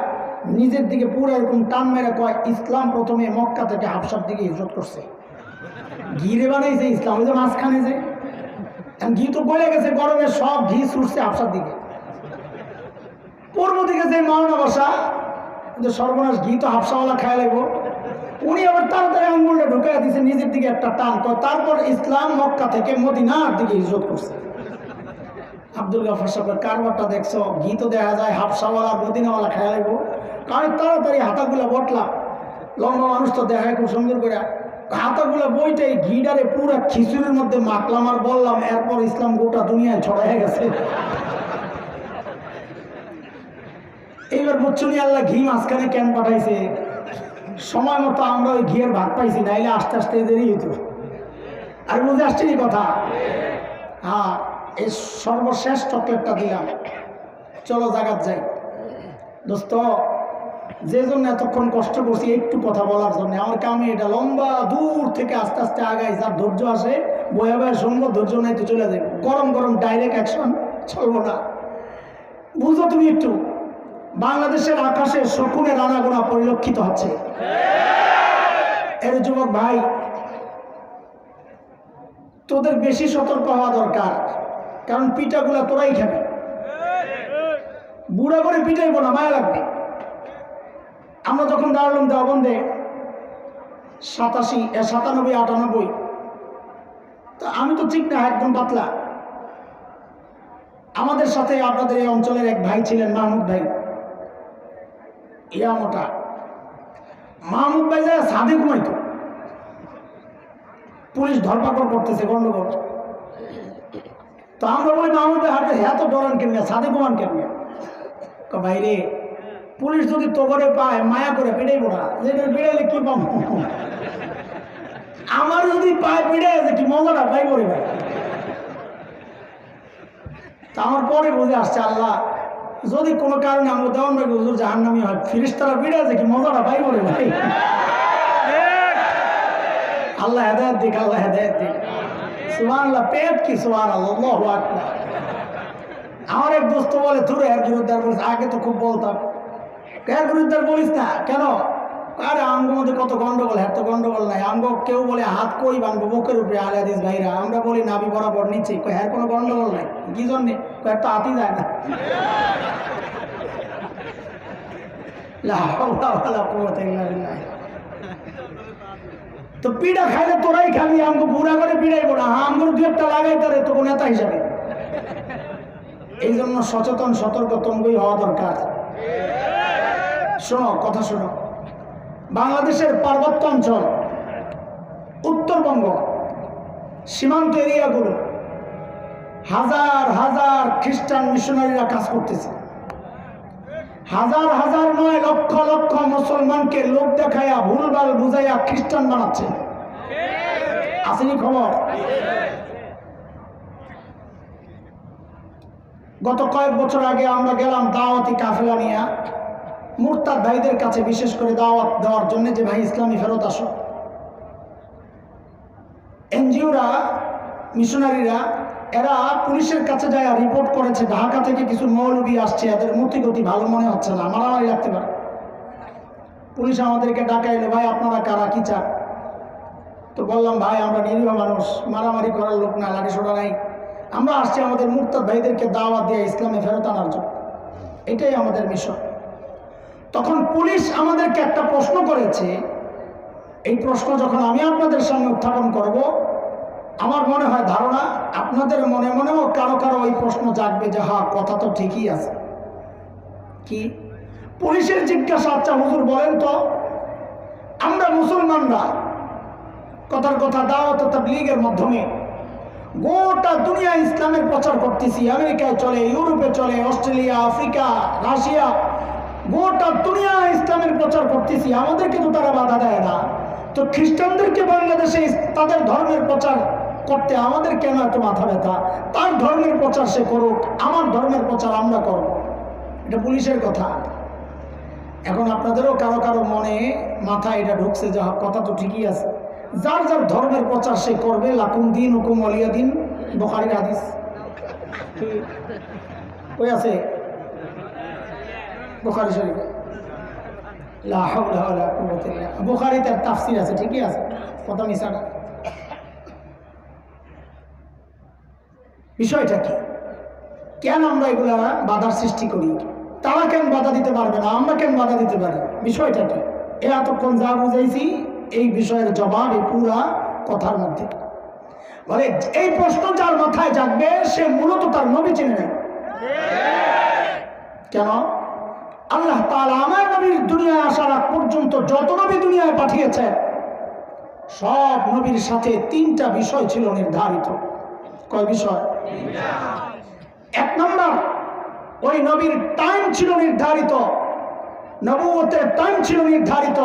নিজের দিকে পুরো এরকম টান মেরে কয়, ইসলাম প্রথমে মক্কা থেকে হাবশার দিকে হিজরত করছে। ঘিরে বানাইছে ইসলাম, ওই যে মাঝখানে যে ঘি তো গলে গেছে গরমে, সব ঘি ছুটছে হাবশার দিকে। পূর্ব দিকে যে মাওলানা বসা, কিন্তু সর্বনাশ, ঘি তো হাবশাওয়ালা খায় লাগবো, উনি আবার তাড়াতাড়ি আঙ্গুলটা ঢুকাইয়া দিচ্ছে নিজের দিকে একটা টান, তারপর ইসলাম মক্কা থেকে মদিনার দিকে হিজরত করছে। আব্দুল গফফার সাহেবের কারবারটা দেখছো, ঘি তো দেখা যায় হাবশাওয়ালা মদিনাওয়ালা খায় লাগবো, কারণ তাড়াতাড়ি হাতাগুলা বটলা, লম্বা মানুষ তো দেখায় খুব সুন্দর করে, হাতাগুলা বইটাই ঘিটারে পুরো খিচুড়ির মধ্যে মাখলাম আর বললাম, এরপর ইসলাম গোটা দুনিয়ায় ছড়াই গেছে। এইবার বুঝছুনি আল্লাহ ঘি মাঝখানে কেন পাঠাইছে, সময় মতো আমরা ওই ঘিয়ের ভাগ পাইছি, নাইলে আস্তে আস্তে দেরি হইতো। আর বুঝে আসছে কথা? হ্যাঁ, এই সর্বশেষ চকলেটটা দিলাম, চলো জাগাত যাই। দোস্ত, যে জন্য এতক্ষণ কষ্ট করছি একটু কথা বলার জন্য, আমার কামে এটা লম্বা দূর থেকে আস্তে আস্তে আগাই, যার ধৈর্য আসে বয়া বয়া শুনবো, ধৈর্য নাই তো চলে যাবে। গরম গরম ডাইরেক্ট অ্যাকশন চলবো না। বুঝো তুমি একটু, বাংলাদেশের আকাশে শকুনের আনাগোনা পরিলক্ষিত হচ্ছে। এর যুবক ভাই, তোদের বেশি সতর্ক হওয়া দরকার, কারণ পিঠাগুলা তোরাই খাবি। বুড়া করে পিটাইবো না, মায়া লাগবে। আমরা যখন দাঁড়ালাম দেওবন্দে 97, 97, 98, তো আমি তো ঠিক না, একদম পাতলা। আমাদের সাথে আপনাদের এই অঞ্চলের এক ভাই ছিলেন, মাহমুদ ভাই, ইয়া মোটা। মাহমুদ ভাই যায় সাদে ঘুমাইতো, পুলিশ ধরপাকড় করতেছে, গন্ডগোল। তো আমরা বলি, মাহমুদ ভাই হাতে হ্যাঁ তো ডরান কেমনি, সাদে ঘুমান কেমনি? ভাই রে, পুলিশ যদি তোগরে পায় মায়া করে পিটাইব না, যেটা পিড়াইলে কি পাবো? আমার যদি পায় পিড়াই আছে কি মজাটা পাই করে ভাই। তা আমার পরে বুঝে আসছে, আল্লাহ যদি কোনো কারণে আমরা দেওয়ান ভাই হুজুর জাহান্নামী হয়, ফিরিস্তারা পিড়াই আছে কি মজাটা পাই করে ভাই। আল্লাহ হেদায়েত দিক, আল্লাহ হেদায়েত দিক। সুবহানাল্লাহ, পেট কি সুবহানাল্লাহ, আল্লাহু আকবার। আমার এক দোস্ত বলে, তুই এর বিরুদ্ধে বলিস, আগে তো খুব বলতাম, এর বিরুদ্ধে বলিস না কেন? আরে আমগো মধ্যে কত গন্ডগোল, হ্যাঁ তো গন্ডগোল নাই। আমগো কেউ বলে হাত কই বানবো বুকের উপরে, আলে হাদিস ভাইরা, আমরা বলি নাভি বরাবর নিচে, হ্যাঁ কোনো গন্ডগোল নাই। কি জন্যে? তো হাতি যায় না। তো পিড়া খাইলে তোরাই খাবি, আমগো বুড়া করে পিড়াইবো না, আমগো দু একটা লাগাই তারে তো নেতা হিসাবে। এই জন্য সচেতন সতর্ক তঙ্গই হওয়া দরকার। শোনো, কথা শোনো, বাংলাদেশের পার্বত্য অঞ্চল, উত্তরবঙ্গ, সীমান্ত এরিয়াগুলো হাজার হাজার খ্রিস্টান মিশনারিরা কাজ করতেছে। হাজার হাজার নয়, লক্ষ লক্ষ মুসলমানকে লোক দেখাইয়া ভুলভাল বুঝাইয়া খ্রিস্টান বানাচ্ছে। আসেনি খবর? গত কয়েক বছর আগে আমরা গেলাম দাওয়াতি কাফেলা নিয়ে মুরতাদ ভাইদের কাছে, বিশেষ করে দাওয়াত দেওয়ার জন্য যে ভাই ইসলামী ফেরত আসো। এনজিওরা, মিশনারিরা, এরা পুলিশের কাছে যায় রিপোর্ট করেছে ঢাকা থেকে কিছু মৌলবী আসছে, এদের মতিগতি ভালো মনে হচ্ছে না, মারামারি লাগতে পারে। পুলিশ আমাদেরকে ডাকাইলো, ভাই আপনারা কারা, কি চান? তো বললাম, ভাই আমরা নিরীহ মানুষ, মারামারি করার লোক না, লাঠি সোটা নাই, আমরা আসছি আমাদের মুরতাদ ভাইদেরকে দাওয়াত দিয়ে ইসলামে ফেরত আনার জন্য, এটাই আমাদের মিশন। তখন পুলিশ আমাদেরকে একটা প্রশ্ন করেছে। এই প্রশ্ন যখন আমি আপনাদের সামনে উত্থাপন করব, আমার মনে হয় ধারণা আপনাদের মনে মনেও কারো কারো ওই প্রশ্ন জাগবে যে হ্যাঁ, কথা তো ঠিকই আছে। কি? পুলিশের জিজ্ঞাসা, আচ্ছা হুজুর বলেন তো, আমরা মুসলমানরা কথার কথা দাওয়াত তাবলীগের মাধ্যমে গোটা দুনিয়া ইসলামের প্রচার করতেছি, আমেরিকায় চলে, ইউরোপে চলে, অস্ট্রেলিয়া, আফ্রিকা, রাশিয়া, গোটা দুনিয়া ইসলামের প্রচার করতেছি, আমাদেরকে তো তারা বাধা দেয় না। তো খ্রিস্টানদেরকে বাংলাদেশে তাদের ধর্মের প্রচার করতে আমাদের কেন এত মাথা ব্যথা? তার ধর্মের প্রচার সে করুক, আমার ধর্মের প্রচার আমরা করব। এটা পুলিশের কথা। এখন আপনাদেরও কারো কারো মনে মাথা এটা ঢুকছে যে কথা তো ঠিকই আছে, যার যার ধর্মের প্রচার সে করবে। লাকুম দিন হুকুম ওয়ালিয়া দিন, বুখারীর হাদিস। ওই আছে বুখারী শরীফে, লা হাওলা ওয়ালা কুওয়াতা ইল্লা বিল্লাহ। বুখারীতে তাফসীর আছে, ঠিকই আছে, কথা মিছা না। বিষয়টা কি? কেন আমরা এগুলা বাধার সৃষ্টি করি? তারা কেন বাধা দিতে পারবে না, আমরা কেন বাধা দিতে পারি? বিষয়টা কি? এতক্ষণ যা বুঝাইছি এই বিষয়ের জবাব এই পুরা কথার মধ্যে। বলে এই প্রশ্ন যার মাথায় জাগবে সে মূলত তার নবী চিনে নেয়। কেন? আল্লাহ তাআলা আমার নবীর দুনিয়ায় আসার আগ পর্যন্ত যত নবী দুনিয়ায় পাঠিয়েছে সব নবীর সাথে তিনটা বিষয় ছিল নির্ধারিত। কয় বিষয়? এক নম্বর, ওই নবীর টাইম ছিল নির্ধারিত, নবুয়তের টাইম ছিল নির্ধারিত।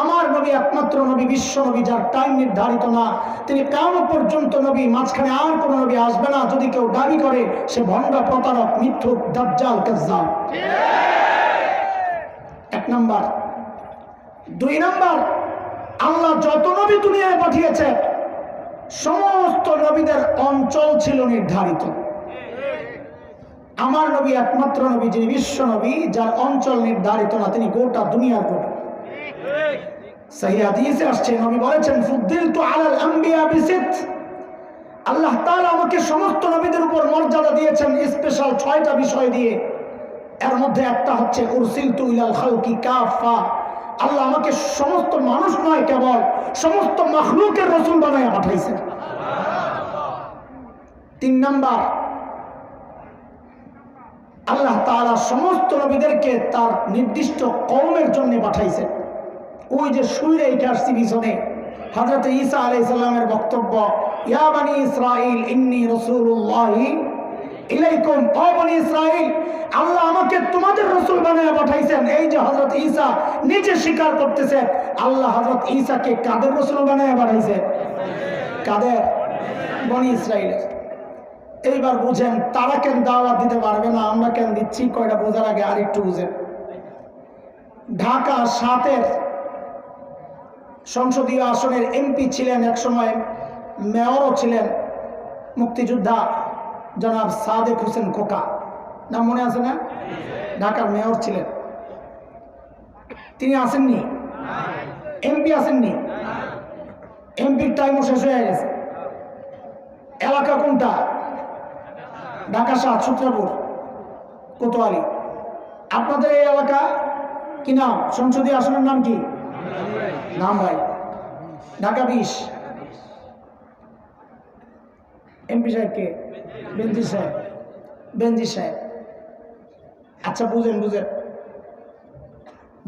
আমার নবী একমাত্র নবী, বিশ্ব নবী যার টাইম নির্ধারিত না, তিনি কিয়ামত পর্যন্ত নবী, মাঝখানে আর কোন নবী আসবে না। যদি কেউ দাবি করে সে ভণ্ড, প্রতারক, মিথ্যুক, দাজ্জাল, কাজ্জাব। এক নম্বর। দুই নম্বর, আল্লাহ যত নবী দুনিয়ায় পাঠিয়েছে সমস্ত নবীদের অঞ্চল ছিল নির্ধারিত। আমার নবী একমাত্র নবী যিনি বিশ্ব নবী, যার অঞ্চল নির্ধারিত না, তিনি গোটা দুনিয়ার নবী। সহিহ হাদিসে আসছে, নবী বলেছেন, ফুদ্দিলতু আলাল আম্বিয়া বিসিত। আল্লাহ তাআলা আমাকে সমস্ত নবীদের উপর মর্যাদা দিয়েছেন স্পেশাল 6টা বিষয় দিয়ে। এর মধ্যে একটা হচ্ছে উরসিলতু ইলাল খালকি কাফা। আল্লাহ আমাকে সমস্ত মানুষ নয়, কেবল সমস্ত মাখলুকের রাসূল বানায়া পাঠাইছেন। 3 নাম্বার, আল্লাহ তাআলা সমস্ত নবীদেরকে তার নির্দিষ্ট কওমের জন্য পাঠাইছেন। ওই যে সুইরে এটা আসছে পিছনে, হযরত ঈসা আলাইহিস সালামের বক্তব্য, ইয়া বনি ইসরাঈল ইন্নী রাসূলুল্লাহি ইলাইকুম। ও বনি ইসরাঈল, আল্লাহ আমাকে তোমাদের রাসূল বানায়া পাঠাইছেন। এই যে হযরত ঈসা নিজে স্বীকার করতেছে, আল্লাহ হযরত ঈসাকে কাদের রাসূল বানায়া পাঠাইছেন? কাদের? বনি ইসরাঈলের। এইবার বুঝেন তারা কেন দাওয়াত দিতে পারবে না, আমরা কেন দিচ্ছি? কয়টা বোঝার আগে আর একটু বুঝেন। ঢাকা 7-এর সংসদীয় আসনের এমপি ছিলেন, এক সময় মেয়রও ছিলেন, মুক্তিযোদ্ধা জনাব সাদেক হোসেন খোকা, নাম মনে আছে না? ঢাকার মেয়র ছিলেন। তিনি আসেননি? এমপি আসেননি? এমপির টাইমও শেষ হয়ে গেছে। এলাকা কোনটা? ঢাকা 7, সূত্রাপুর, কোতোয়ালি। আপনাদের এই এলাকা কি নাম? সংসদীয় আসনের নাম কি? নাম ভাই, ঢাকা 20। এমপি সাহেব কে? বেনজির সাহেব। বেনজির সাহেব। আচ্ছা বুঝেন,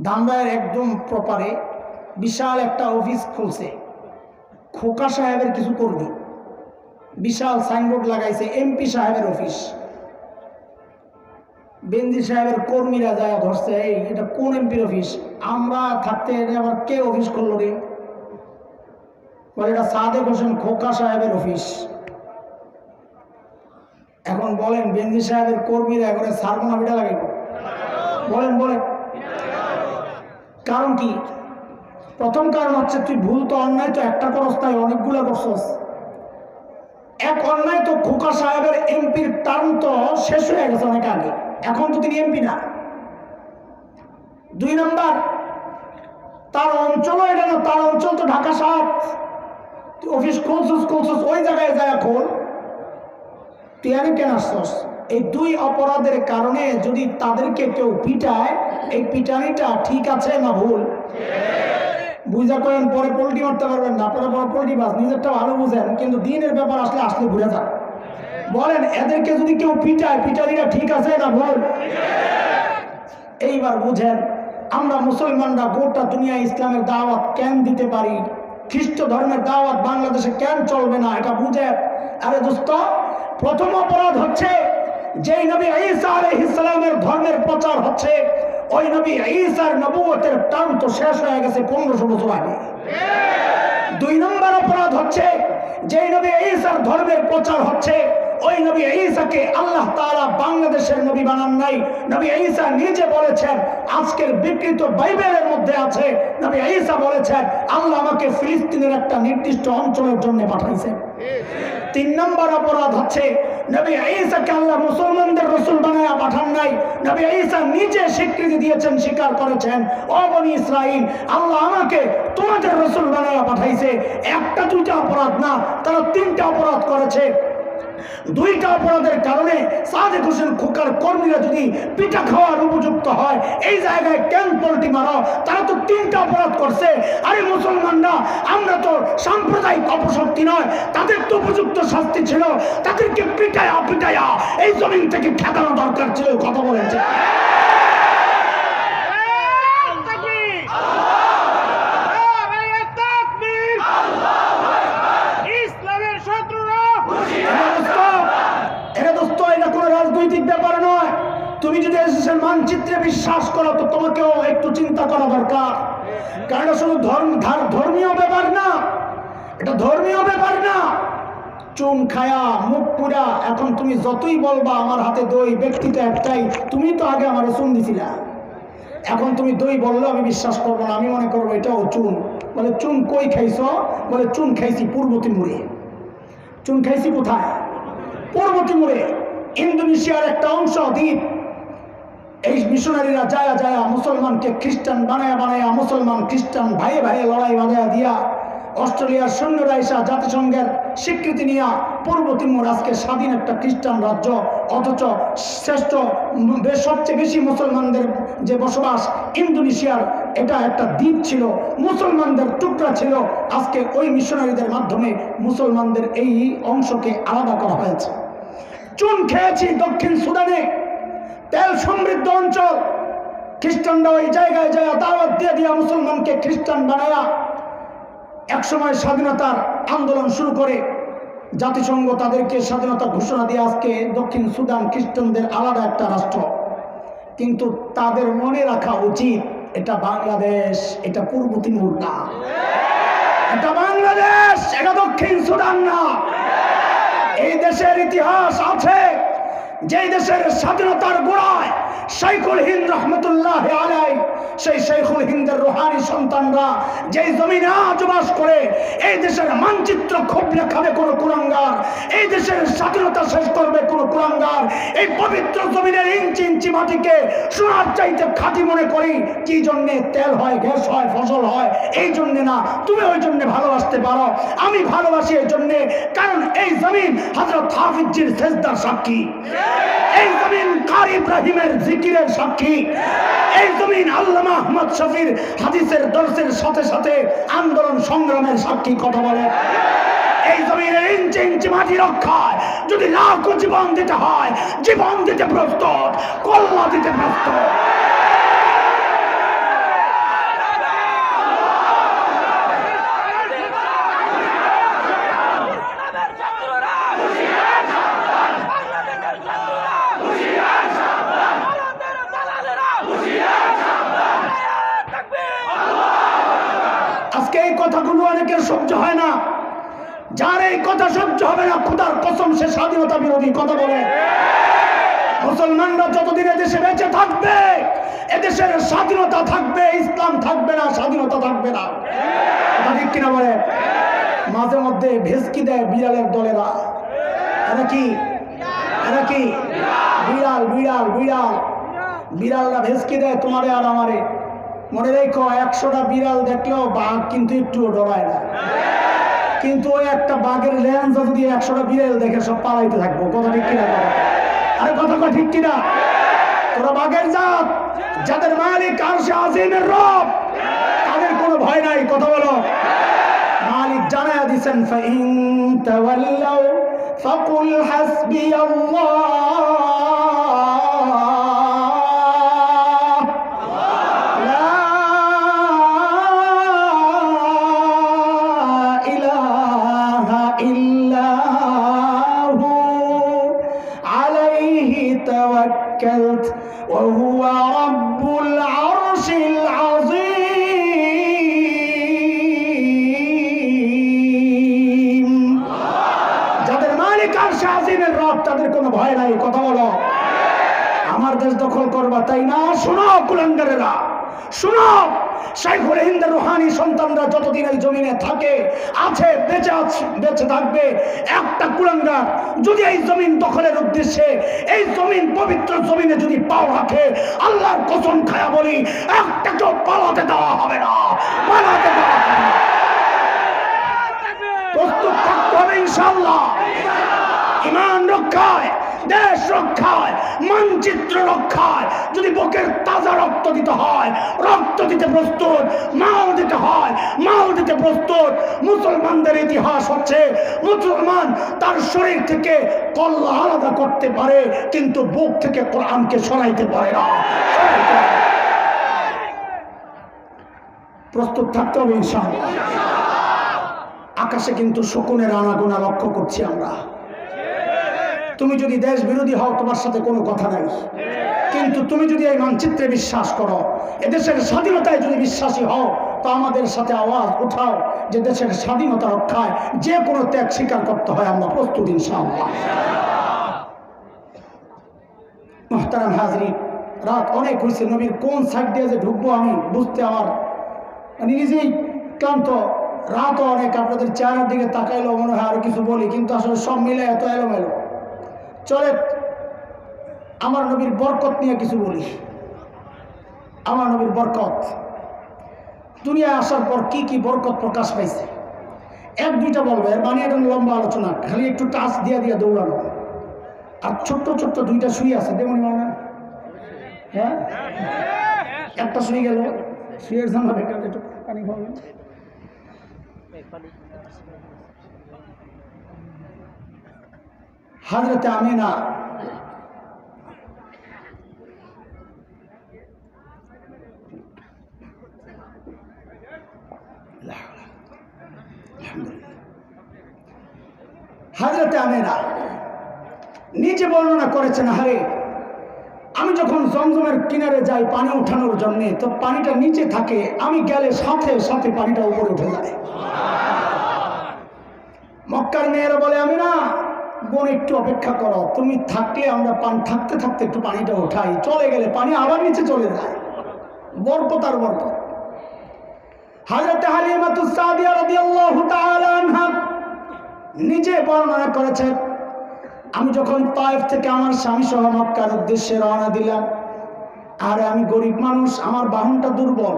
ধামরায়ের একদম প্রপারে বিশাল একটা অফিস খুলছে খোকা সাহেবের কিছু কর্মী, বিশাল সাইনবোর্ড লাগাইছে এমপি সাহেবের অফিস। বেনজির সাহেবের কর্মীরা যায় ধরছে, এই এটা কোন এমপির অফিস? আমরা থাকতে আবার কে অফিস করলো রে? বলে এটা সাদেক হোসেন খোকা সাহেবের অফিস। এখন বলেন বেনজি সাহেবের কর্মীরা এখন সারমোনা বিটা লাগে, বলেন বলেন কারণ কি? প্রথম কারণ হচ্ছে তুই ভুল তো অন্যায় তো একটা করস, তাই অনেকগুলো করছস। এক অন্যায় তো খোকা সাহেবের এমপির টার্ম তো শেষ হয়ে গেছে অনেক আগে, এখন তো তিনি এমপি না। দুই নাম্বার, তার অঞ্চলও এটা না, তার অঞ্চল তো ঢাকা ৭। তুই অফিস খুলছস ওই জায়গায় যায় খোল, তুই এনে কেন আসছস? এই দুই অপরাধের কারণে যদি তাদেরকে কেউ পিটায়, এই পিটানিটা ঠিক আছে না ভুল? বুঝা করেন, পরে পোল্ট্রি মারতে পারবেন না, আপনারা বড় পোল্ট্রি বাস, নিজেরটা ভালো বুঝেন, কিন্তু দিনের ব্যাপার আসলে ঘুরে যান। বলেন এদেরকে যদি কেউ পিটায়, পিটানিটা ঠিক আছে না ভুল? এইবার বুঝেন আমরা মুসলমানরা গোটা দুনিয়া ইসলামের দাওয়াত কেন দিতে পারি, খ্রিস্ট ধর্মের দাওয়াত বাংলাদেশে কেন চলবে না, এটা বুঝেন। আরে দোস্ত, প্রথম অপরাধ হচ্ছে যেই নবী ঈসা আলাইহিস সালামের ধর্মের প্রচার হচ্ছে, ওই নবী ঈসার নবুয়তের টার্ম তো শেষ হয়ে গেছে 1500 বছর আগে। দুই নম্বর অপরাধ হচ্ছে যেই নবী ঈসার ধর্মের প্রচার হচ্ছে, ওই নবী ঈসাকে আল্লাহ তাআলা বাংলাদেশের নবী বানান নাই। নবী ঈসা নিজে বলেছেন, আজকের বিকৃত বাইবেলের মধ্যে আছে, নবী ঈসা বলেছেন আল্লাহ আমাকে ফিলিস্তিনের একটা নির্দিষ্ট অঞ্চলের জন্য পাঠাইছেন। তিন নম্বর অপরাধ হচ্ছে নবী ঈসাকে আল্লাহ মুসলমানদের রাসূল বানায়া পাঠান নাই। নবী ঈসা নিজে স্বীকৃতি দিয়েছেন, স্বীকার করেছেন, ও বনি ইসরাইল, আল্লাহ আমাকে তোমাদের রাসূল বানায়া পাঠাইছে। একটা দুইটা অপরাধ না, তারা তিনটা অপরাধ করেছে। দুইটা অপরাধের কারণে সাদেক হোসেন খোকার কর্মীরা যদি পিঠা খাওয়ার উপযুক্ত হয়, এই জায়গায় কেন পোল্টি মারো? তারা তো তিনটা অপরাধ করছে। আরে মুসলমানরা, আমরা তো সাম্প্রদায়িক অপশক্তি নয়, তাদের তো উপযুক্ত শাস্তি ছিল, তাদেরকে পিটায়া এই জমিন থেকে খেদানো দরকার ছিল। কথা বলেছে রাজনৈতিক ব্যাপার নয়। তুমি যদি এসেছেন মানচিত্রে বিশ্বাস করো তো তোমাকেও একটু চিন্তা করা দরকার, কারণ শুধু ধর্মীয় ব্যাপার না, এটা ধর্মীয় ব্যাপার না। চুন খায়া মুখ পুরা, এখন তুমি যতই বলবা আমার হাতে দই, ব্যক্তিটা একটাই, তুমি তো আগে আমার চুন দিছিলা, এখন তুমি দই বললো আমি বিশ্বাস করবো না, আমি মনে করবো এটাও চুন। বলে চুন কই খাইছ? বলে চুন খাইছি পূর্ব তিমুরে। চুন খাইছি কোথায়? পূর্ব তিমুরে, ইন্দোনেশিয়ার একটা অংশ, দ্বীপ। এই মিশনারিরা যায়া মুসলমানকে খ্রিস্টান বানায়া মুসলমান খ্রিস্টান ভাইয়ে লড়াই বাঁধায়া দিয়া অস্ট্রেলিয়ার সৈন্যরা এসা জাতিসংঘের স্বীকৃতি নিয়া পূর্ব তিমুর আজকে স্বাধীন একটা খ্রিস্টান রাজ্য, অথচ শ্রেষ্ঠ সবচেয়ে বেশি মুসলমানদের যে বসবাস ইন্দোনেশিয়ার, এটা একটা দ্বীপ ছিল, মুসলমানদের টুকরা ছিল। আজকে ওই মিশনারিদের মাধ্যমে মুসলমানদের এই অংশকে আলাদা করা হয়েছে। চুন খেয়েছি দক্ষিণ সুদানে, তেল সমৃদ্ধ অঞ্চল, খ্রিস্টানরা ওই জায়গায় দাওয়াত দিয়ে মুসলমানকে খ্রিস্টান বানায়া একসময় স্বাধীনতার আন্দোলন শুরু করে জাতিসংঘ তাদেরকে স্বাধীনতা ঘোষণা দিয়ে আজকে দক্ষিণ সুদান খ্রিস্টানদের আলাদা একটা রাষ্ট্র। কিন্তু তাদের মনে রাখা উচিত এটা বাংলাদেশ, এটা পূর্ব তিমুর না, এটা বাংলাদেশ, এটা দক্ষিণ সুদান না। এই দেশের ইতিহাস আছে, যেই দেশের স্বাধীনতার গোড়ায় শাইখুল হিন্দ রহমতুল্লাহ আলাইহি, সেই শাইখুল হিন্দের রুহানি সন্তানরা যেই জমিনে আজ বাস করে, এই দেশের মানচিত্র খোবলে খাবে কোন কুলাঙ্গার, এই দেশের স্বাধীনতা শেষ করবে কোন কুলাঙ্গার। এই পবিত্র জমিনের ইঞ্চি ইঞ্চি মাটিকে সোনার চাইতে খাঁটি মনে করি। কি জন্যে? তেল হয়, গ্যাস হয়, ফসল হয়, এই জন্যে না। তুমি ওই জন্যে ভালোবাসতে পারো, আমি ভালোবাসি এই জন্যে কারণ এই জমিন হযরত হাফিজজির সেজদার সাক্ষী, এই জমিন কারি ইব্রাহিমের জিকিরের সাক্ষী, এই জমিন আল্লামা আহমদ শফির হাদিসের দর্শের সাথে সাথে আন্দোলন সংগ্রামের সাক্ষী। কথা বলে এই জমিনের ইঞ্চি ইঞ্চি মাটি রক্ষায় যদি লাখো জীবন দিতে হয়, জীবন দিতে প্রস্তুত, কল্লা দিতে প্রস্তুত। আজকে এই কথাগুলো অনেকের সহ্য হয় না। যার এই কথা সহ্য হবে না, খোদার কসম সে স্বাধীনতা বিরোধী কথা বলে। মুসলমানরা যতদিন দেশে বেঁচে থাকবে, এদেশের স্বাধীনতা থাকবে, ইসলাম থাকবে না, স্বাধীনতা থাকবে না। ঠিক কিনা বলে? মাঝে মধ্যে ভেসকি দেয় বিড়ালের দলেরা। এরা কি? এরা কি? বিড়াল বিড়াল বিড়াল বিড়ালরা ভেসকি দেয় তোমারে আর আমারে। মনে রেখো, 100টা বিড়াল দেখলেও বাঘ কিন্তু একটুও ডরায় না। কিন্তু ওই একটা বাঘের লেন্সা যদি 100টা বিড়াল দেখে সব পালাইতে থাকবো। কথা ঠিক কিনা? আরে কথা ঠিক কিনা? তোরা বাঘের জাত, যাদের মালিক আরশে আজিমের রব, তাদের কোনো ভয় নাই। কথা বলো। মালিক জানায়া দিয়েছেন, ফাইন তাওয়াল্লাউ ফাকুল হাসবিয়াল্লাহ লা ইলাহা ইল্লাহু আলাইহি তাওয়াক্কালত ওয়া হুয়া রাব্বুল আরশিল আযীম। যাদের মালিক আরশে আজিমের রব, তাদের কোনো ভয় নাই। কথা বলো। আমার দেশ দখল করবা তাই না? শোনো কুলাঙ্গারেরা, শোনো। শাইখুল হিন্দের রুহানি সন্তানরা যতদিন এই জমিনে থাকে, আছে, বেঁচে থাকবে, একটা কুলাঙ্গার যদি এই জমিন দখলের উদ্দেশ্যে, এই জমিন পবিত্র জমিনে যদি পাও রাখে, আল্লাহর কসম খায়া বলি, একটাকেও পালাতে দেওয়া হবে না, পালাতে দেওয়া হবে না। প্রস্তুত থাকতে হবে ইনশাআল্লাহ। ইমান রক্ষায়, দেশ রক্ষায়, মানচিত্র রক্ষায় যদি বুকের তাজা রক্ত দিতে হয়, রক্ত দিতে প্রস্তুত। মাল দিতে হয়, মাল দিতে প্রস্তুত। মুসলমানদের ইতিহাস হচ্ছে, মুসলমান তার শরীর থেকে কল্লা আলাদা করতে পারে, কিন্তু বুক থেকে কোরআনকে সরাইতে পারে না। প্রস্তুত থাকতে হবে ইনশাআল্লাহ। আকাশে কিন্তু শকুনের আনাগোনা লক্ষ্য করছি আমরা। তুমি যদি দেশ বিরোধী হও, তোমার সাথে কোনো কথা নাই, কিন্তু তুমি যদি এই মানচিত্রে বিশ্বাস করো, এদেশের স্বাধীনতায় যদি বিশ্বাসী হও, তো আমাদের সাথে আওয়াজ উঠাও যে দেশের স্বাধীনতা রক্ষায় যে কোনো ত্যাগ স্বীকার করতে হয়। আমরা প্রস্তুত ইনশাআল্লাহ। মুহতারাম হাজরিন, রাত অনেক হয়েছে। নবীর কোন সাইড দিয়ে যে ঢুকবো আমি বুঝতে আমার নিজেই ক্লান্ত। রাতও অনেক। আপনাদের চেহারার দিকে তাকাইলেও মনে হয় আরো কিছু বলি, কিন্তু আসলে সব মিলে এত এলোমেলো। চলে আমার নবীর বরকত নিয়ে কিছু বলি। আমার নবীর বরকত, দুনিয়ায় আসার পর কি কি বরকত প্রকাশ পাইছে, এক দুইটা বলবো। এর মানে একটা লম্বা আলোচনা, খালি একটু টাচ দিয়া দিয়া দৌড়ানো। আর ছোট্ট ছোট্ট দুইটা শুয়ে আছে, দেখুন মানে, হ্যাঁ, একটা শুয়ে গেল, শুয়ের জন্য একটু পানি খাবেন। হযরত আমিনা নিজে বর্ণনা করেছেন, আরে আমি যখন জমজমের কিনারে যাই পানি উঠানোর জন্য, তো পানিটা নিচে থাকে, আমি গেলে সাথে সাথে পানিটা উপরে উঠে যায়। মক্কার মেয়েরা বলে, আমিনা বোন একটু অপেক্ষা করো, তুমি থাকলে আমরা থাকতে থাকতে একটু পানিটা উঠাই, চলে গেলে পানি আবার নিচে চলে যায়। বরকত আর বরকত। হযরত হালিমাতুস সাদিয়া রাদিয়াল্লাহু তাআলা আনহা নিজে বর্ণনা করেছেন, আমি যখন তায়েফ থেকে আমার স্বামী সহ মক্কার উদ্দেশ্যে রওনা দিলাম, আর আমি গরিব মানুষ, আমার বাহনটা দুর্বল,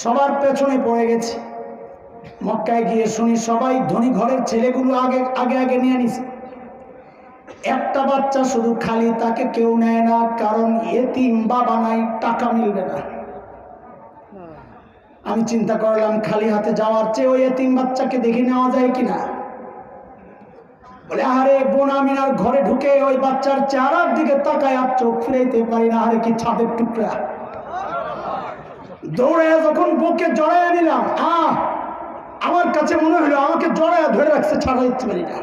সবার পেছনে পড়ে গেছি। মক্কায় গিয়ে শুনি সবাই ধনী ঘরের ছেলেগুলো আগে আগে আগে নিয়ে নিছে। একটা বাচ্চা শুধু খালি, তাকে কেউ নেয় না, কারণ এতিম বাবা নাই, টাকা মিলবে না। আমি চিন্তা করলাম খালি হাতে যাওয়ার চেয়ে ওই এতিম বাচ্চাকে দেখে নেওয়া যায় কিনা। বলে, আরে বোন আমিনার ঘরে ঢুকে ওই বাচ্চার চেহারার দিকে তাকায় আর চোখ ফিরাইতে পারি না। আরে কি ছাদের টুকরা। দৌড়ে যখন বুকে জড়াইয়া নিলাম, আমার কাছে মনে হলো আমাকে জড়াইয়া ধরে রাখছে, ছাড়া দিতে পারি না।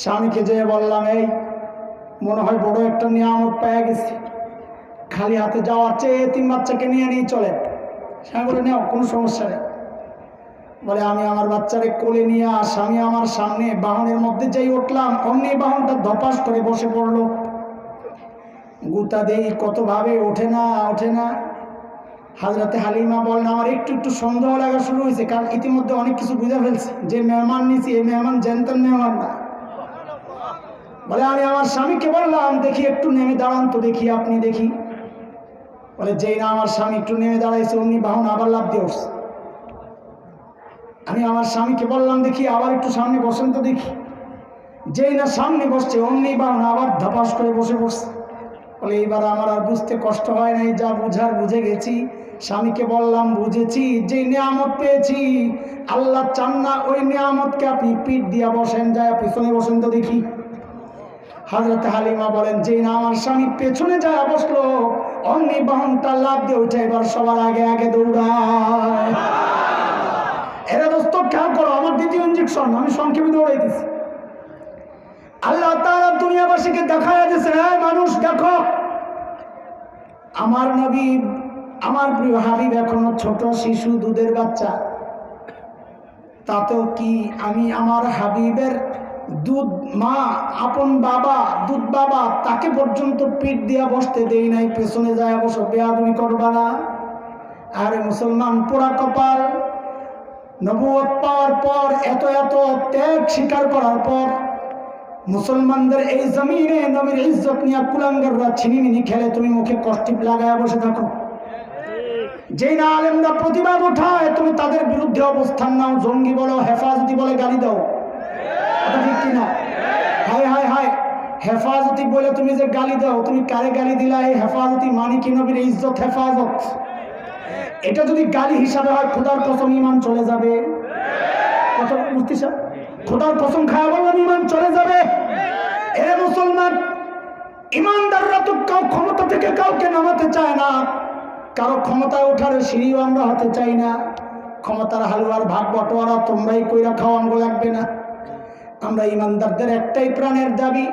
স্বামীকে যেয়ে বললাম, এই মনে হয় বড় একটা নিয়ামত পেয়ে গেছি, খালি হাতে যাওয়ার চেয়ে এতিম বাচ্চাকে নিয়ে নিয়ে চলে। স্বামী বলে, নাও, কোনো সমস্যা নেই। বলে আমি আমার বাচ্চারে কোলে নিয়ে স্বামী আমার সামনে বাহনের মধ্যে যেই উঠলাম অমনি বাহনটা ধপাস করে বসে পড়লো। গুতা দেই কত ভাবে ওঠে না ওঠে না। হযরতে হালিমা বলেন আমার একটু একটু সন্দেহ লাগা শুরু হয়েছে, কারণ ইতিমধ্যে অনেক কিছু বুঝে ফেলছে যে মেহমান নিছি এই মেহমান জানতেন মেহমান না। বলে আমি আমার স্বামীকে বললাম দেখি একটু নেমে দাঁড়ান তো দেখি, আপনি দেখি। বলে যেই না আমার স্বামী একটু নেমে দাঁড়াইছে অমনি বাহন আবার লাফ দিয়ে উঠছে। আমি আমার স্বামীকে বললাম দেখি আবার একটু সামনে বসেন তো দেখি। যেই না সামনে বসছে অমনি বাহন আবার ধপাস করে বসে পড়ছে। বলে এইবার আমার আর বুঝতে কষ্ট হয় নাই, যা বুঝার বুঝে গেছি। স্বামীকে বললাম বুঝেছি, যে নিয়ামত পেয়েছি আল্লাহ চান না ওই নিয়ামতকে আপনি পিঠ দিয়া বসেন, যায় পিছনে বসেন তো দেখি। হযরত হালিমা বলেন যেই না আমার স্বামী পেছনে যায় বসলো অমনি বাহনটা লাফ দিয়ে উঠে এবার সবার আগে আগে দৌড়ায়। এরা দোস্ত খেয়াল করো, আমার দ্বিতীয় ইঞ্জেকশন আমি সংক্ষেপে দৌড়াই দিচ্ছি। আল্লাহ তাআলা দুনিয়াবাসীকে দেখায় দিয়েছে মানুষ দেখো আমার নবী আমার প্রিয় হাবিব এখনো ছোট শিশু দুধের বাচ্চা, তাতেও কি আমি আমার হাবিবের দুধ মা আপন বাবা দুধ বাবা তাকে পর্যন্ত পিঠ দিয়া বসতে দেই নাই, পেছনে যায় বসো বেয়াদবি করবা না। আরে মুসলমান পোড়া কপাল, নবুয়ত পাওয়ার পর এত এত ত্যাগ স্বীকার করার পর মুসলমানদের এই জমিনে নবীর ইজ্জত নিয়ে কুলাঙ্গাররা ছিনিমিনি খেলে তুমি মুখে কষ্টিপ লাগায় বসে থাকো। যেই না আলেমরা প্রতিবাদ ওঠায় তুমি তাদের বিরুদ্ধে অবস্থান নাও, জঙ্গি বলো হেফাজতি বলে গালি দাও, ঠিক কিনা? হায় হায় হায়, হেফাজতি বলে তুমি যে গালি দাও তুমি কারে গালি দিলা? এই হেফাজতি মানে কি নবীর ইজ্জত হেফাজত? এটা যদি গালি হিসাবে হয় খোদার কসম ইমান চলে যাবে। কথা বুঝতে চাও? খোদার কসম খায়া বললাম ইমান চলে যাবে। এ মুসলমান ইমানদাররা তো ক্ষমতা থেকে কাউকে নামাতে চায় না, কারো ক্ষমতায় ওঠার সিঁড়িও আমরা হতে চাই না। ক্ষমতার হালুয়ার ভাগ বটোয়ারা তোমরাই কইরা খাও, আমগো লাগবে না। আমরা ইমানদারদের একটাই প্রাণের দাবি,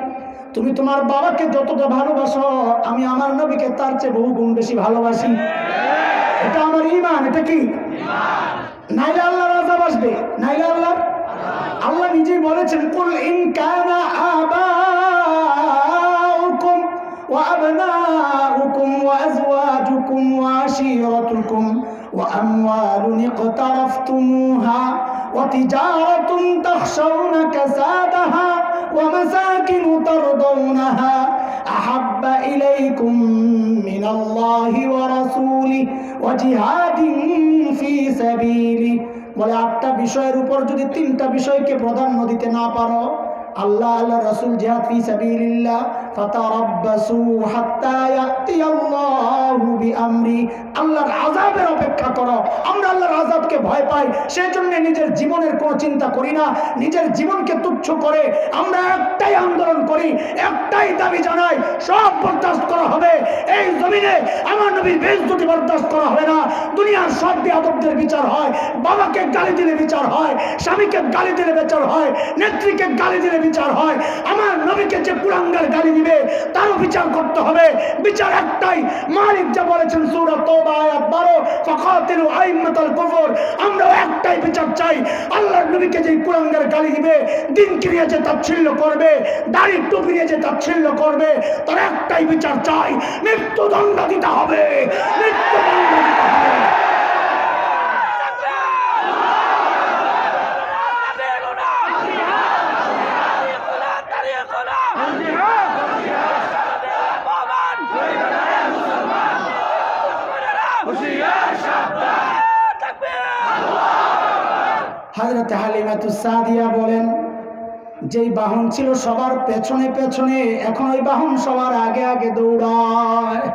তুমি তোমার বাবাকে যতটা ভালোবাসো আমি আমার নবীকে তার চেয়ে বহু গুণ বেশি ভালোবাসি। এটা আমার ঈমান। এটা কি? নাইলে আল্লাহর আযাব আসবে, নাইলে আল্লাহ নিজেই বলেছেন কুল ইন কানা আবাউকুম ওয়া আবনাউকুম ওয়া আজওয়াজুকুম ওয়া আশীরাতুকুম ওয়া আমওয়ালুন ইকতারাফতুমুহা ওয়া তিজারাতুন তাখশাউনা কাসাদাহা ওয়া মাসাকিন তারদাউনাহা আহাব্বা ইলাইকুম মিনাল্লাহি ওয়া রাসূলিহি ওয়া জিহাদিন ফি সাবিলিহি। বলে 8টা বিষয়ের উপর যদি 3টা বিষয়কে প্রাধান্য দিতে না পারো, আল্লাহ আল্লাহ রাসূল জিহাদ ফি সাবিলিল্লাহ, ফাতারাব্বাসু হাত্তা ইয়াতিয়াল্লাহু বিআমরি, আল্লাহর আযাবের অপেক্ষা করো। আমরা আল্লাহর আযাবকে ভয় পাই, সেজন্য নিজের জীবনের কোনো চিন্তা করি না, নিজের জীবনকে তুচ্ছ করে আমরা একটাই আন্দোলন করি, একটাই দাবি জানাই, সব বরদাস্ত করা হবে। এই জমিনে আমার নবীর বেইজ্জতি বরদাস্ত করা হবে না। দুনিয়ার সব বেয়াদবদের বিচার হয়, বাবাকে গালি দিলে বিচার হয়, স্বামীকে গালি দিলে বিচার হয়, নেত্রীকে গালি দিলে বিচার হয়। আমার নবীকে যে কুলাঙ্গার গালি দিবে তারও বিচার করতে হবে। বিচার একটাই, মালিক যা বলেছেন সূরা তাওবা আয়াত 12, ফাকাতিলু আইম্মাতাল কুফর। আমরা একটাই বিচার চাই, আল্লাহর নবীকে যে কুলাঙ্গার গালি দিবে, দিনকে নিয়ে যে তাচ্ছিল্য করবে, দাড়ির টুপি নিয়ে যে তাচ্ছিল্য করবে, তার একটাই বিচার চাই, মৃত্যুদণ্ড দিতে হবে, মৃত্যুদণ্ড দিতে হবে। হযরত হালিমাতুস সাদিয়া বলেন যেই বাহন ছিল সবার পেছনে পেছনে, এখন ওই বাহন সবার আগে আগে দৌড়ায়।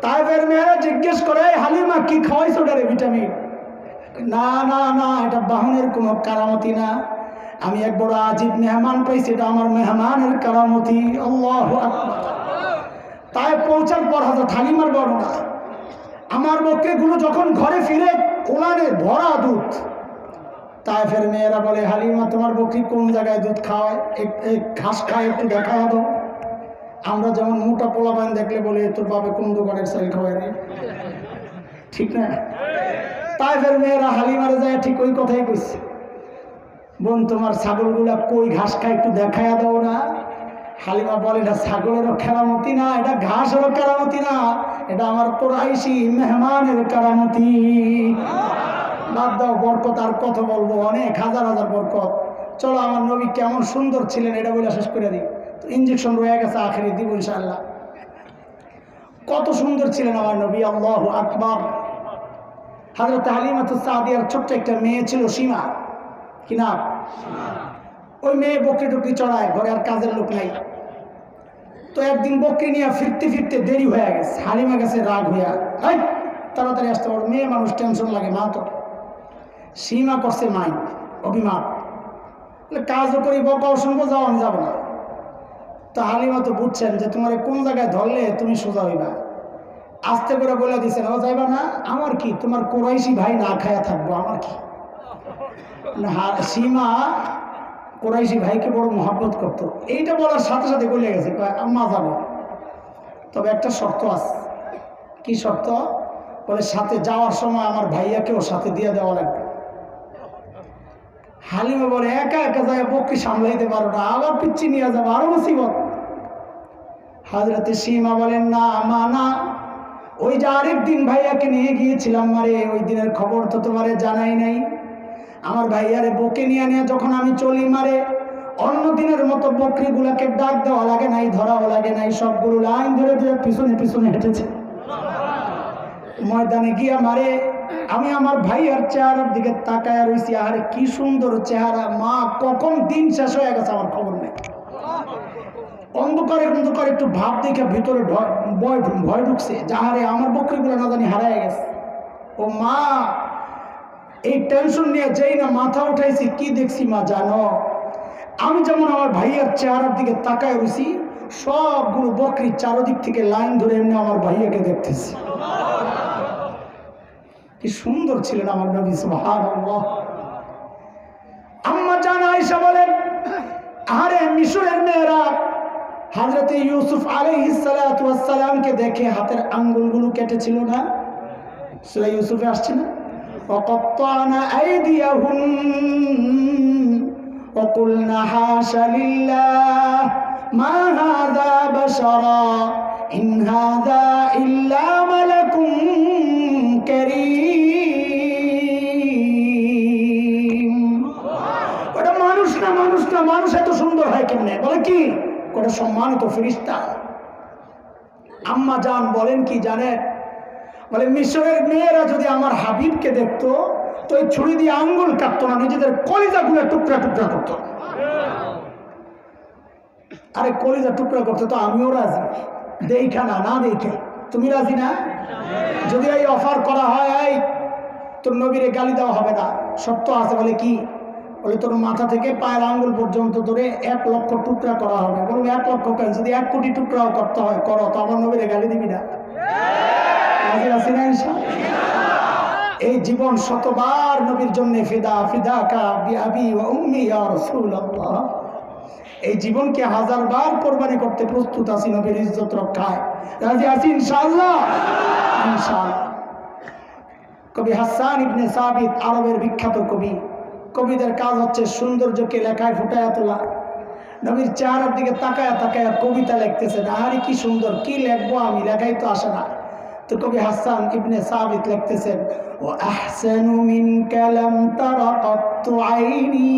তাইফের মেয়েরা জিজ্ঞেস করে হালিমা কি খাওয়াইছো ওটারে ভিটামিন? না না না, এটা বাহনের কোনো কারামতি না, আমি এক বড় আজীব মেহমান পাইছি, এটা আমার মেহমানের কারামতি। আল্লাহু আকবার। তাই পৌঁছার পর হযরত হালিমার বর্ণনা, আমার বকরিগুলো যখন ঘরে ফিরে ওলানে ভরা দুধ, তাইফের মেয়েরা বলে হালিমা তোমার বকরি কোন জায়গায় দুধ খাওয়ায়, ঘাস খায় একটু দেখা দাও। আমরা যেমন মোটা পোলাপান দেখলে বলে তোর বাবা কোন দোকানের চাল খাওয়ায় রে, ঠিক না? তাইফের মেয়েরা হালিমারে যায় ঠিক ওই কথাই কইছে, বোন তোমার ছাগলগুলা কই ঘাস খায় একটু দেখায়া দাও না। হালিমা বলে এটা ছাগলেরও কেরামতি না, এটা ঘাসেরও কেরামতি না, এটা আমার কুরাইশি মেহমানের কেরামতি। বাদ দাও, বরকত আর কত বলবো, অনেক হাজার হাজার বরকত। চলো আমার নবী কেমন সুন্দর ছিলেন এটা বলে শেষ করে দিই। তো ইঞ্জেকশন রয়ে গেছে, আখেরে দিব ইনশাআল্লাহ। কত সুন্দর ছিলেন আমার নবী, আল্লাহু আকবার। হযরত হালিমাতুস সাদিয়ার ছোট্ট একটা মেয়ে ছিল, সীমা। কি নাম? ওই মেয়ে বকরি টুকরি চড়ায়, ঘরে আর কাজের লোক নাই। তো একদিন বকরি নিয়ে ফিরতে ফিরতে দেরি হয়ে গেছে, হালিমা গেছে রাগ হইয়া, হাই তাড়াতাড়ি আসতে পারো, মেয়ে মানুষ টেনশন লাগে, মা তো। সীমা করছে মাই অভিমান, কাজও করি, বকাও শুনবো, যাও আমি যাবো না। তো হালিমা তো বুঝছেন যে তোমার কোন জায়গায় ধরলে তুমি সোজা হইবা, আস্তে করে বলে দিচ্ছেন, ও যাইবা না, আমার কি, তোমার কুরাইশি ভাই না খায়া থাকবো, আমার কি। সীমা কুরাইশি ভাইকে বড় মহব্বত করতো, এইটা বলার সাথে সাথে বলে গেছে আম্মা যাবো, তবে একটা শর্ত আছে। কি শর্ত? বলে সাথে যাওয়ার সময় আমার ভাইয়াকেও সাথে দিয়ে দেওয়া লাগবে। হালিমা বলে একা একা যায় বকরি সামলাইতে পারো না, আবার পিচ্ছি নিয়ে যাবো, আরো মুসিবত। হযরতে সীমা বলেন না মা না, ওই যে আরেকদিন ভাইয়াকে নিয়ে গিয়েছিলাম মারে, ওই দিনের খবর তো তোমারে জানাই নাই। আমার ভাইয়ারে বকে নিয়ে নিয়ে যখন আমি চলি মারে, অন্য দিনের মতো বকরিগুলাকে ডাক দেওয়া লাগে নাই, ধরাও লাগে নাই, সবগুলো লাইন ধরে ধরে পিছনে পিছনে হেঁটেছে। ময়দানে গিয়া মারে আমি আমার ভাইয়ার চেহারার দিকে তাকায় রয়েছি, আরে কি সুন্দর চেহারা, মা কখন দিন শেষ হয়ে গেছে আমার খবর নেই। অন্ধকারে অন্ধকারে একটু ভাব দেখে ভিতরে ভয় ঢুকছে, যাহারে আমার বকরিগুলো না জানি হারায় গেছে। ও মা, এই টেনশন নিয়ে যেই না মাথা উঠাইছি, কি দেখছি মা জানো? আমি যেমন আমার ভাইয়ার চেহারার দিকে তাকায় রয়েছি, সবগুলো বকরি চারদিক থেকে লাইন ধরে এমনি আমার ভাইয়াকে দেখতেছি। কি সুন্দর ছিলেন আমার নবী, সুবহানাল্লাহ। আম্মা জান আয়েশা বলেন, আরে মিশরের মেয়েরা হযরত ইউসুফ আলাইহিস সালাতু ওয়াস সালামকে দেখে হাতের আঙ্গুলগুলো কেটেছিল না? সূরা ইউসুফে আসছে না, وقطعنا أيديهم وقلنا حاش لله ما هذا بشرا إن هذا إلا ملك كريم। ওটা মানুষ না, মানুষ না, মানুষ এত সুন্দর হয় কেমনে? বলে কি, ওটা সম্মানিত ফেরেশতা। আম্মা জান বলেন কি জানেন? বলে মিশরের মেয়েরা যদি আমার হাবিবকে দেখতো তো ওই ছুরি দিয়ে আঙ্গুল কাটতো না, নিজেদের কলিজাগুলো টুকরা টুকরা করতো। আরে কলিজা টুকরা করতে তো আমিও রাজি, দেখা না না দেখে। তুমি রাজি না? যদি এই অফার করা হয়, এই তোর নবীরে গালি দেওয়া হবে না, শর্ত আছে। বলে কি? বলে তোর মাথা থেকে পায়ের আঙ্গুল পর্যন্ত ধরে 1 লক্ষ টুকরা করা হবে। বলবো 1 লক্ষ কেন, যদি 1 কোটি টুকরাও করতে হয় করো, তো আমার নবীরে গালি দিবি না? এই জীবন শতবার নবীর জন্য ফিদা, ফিদাকা বিআবি ওয়া উম্মি ইয়া রাসূলুল্লাহ। এই জীবনকে 1000 বার কোরবানি করতে প্রস্তুত আছি নবীর ইজ্জত রক্ষায়। রাজি আছি ইনশাআল্লাহ? ইনশাআল্লাহ। কবি হাসান ইবনে সাবিত আরবের বিখ্যাত কবি। কবিদের কাজ হচ্ছে সৌন্দর্যকে লেখায় ফুটায়া তোলা। নবীর চেহারার দিকে তাকায়া তাকায়া কবিতা লিখতেছেন, আরে কি সুন্দর, কি লিখবো আমি, লেখাই তো আসে না। তো কবি হাসান ইবনে সাবিত লিখতেছেন, ওয়া আহসানু মিনকা লাম তারা কাত্তু আইনি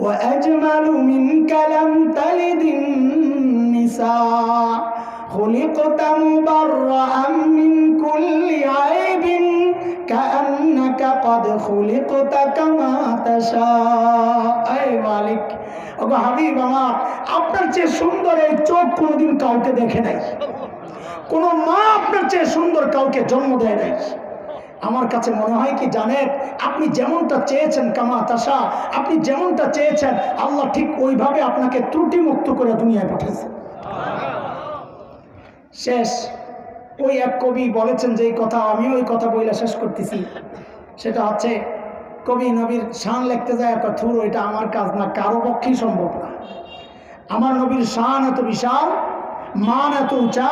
ওয়া আজমালু মিনকা লাম তালিদিন নিসা খুলিকতা মুবাররাআন মিন কুল্লি আইবিন কাআন্নাকা ক্বাদ খুলিকতা কামা তাশা। এই মালিক, ওগো হাবিব আমার, আপনার চেয়ে সুন্দর এই চোখ কোনোদিন কাউকে দেখে নাই, কোন মা আপনার চেয়ে সুন্দর কাউকে জন্ম দেয় নাই। আমার কাছে মনে হয় কি জানেন, আপনি যেমনটা চেয়েছেন কামা তাশা, আপনি যেমনটা চেয়েছেন আল্লাহ ঠিক ওইভাবে আপনাকে ত্রুটি মুক্ত করে দুনিয়ায় পাঠিয়েছেন। শেষ। ওই এক কবি বলেছেন যে এই কথা, আমি ওই কথা বইলা শেষ করতেছি। সেটা হচ্ছে, কবি নবীর শান লিখতে যায় একটা থুর, এটা আমার কাজ না, কারো পক্ষেই সম্ভব না। আমার নবীর শান এত বিশাল, মান এত উঁচা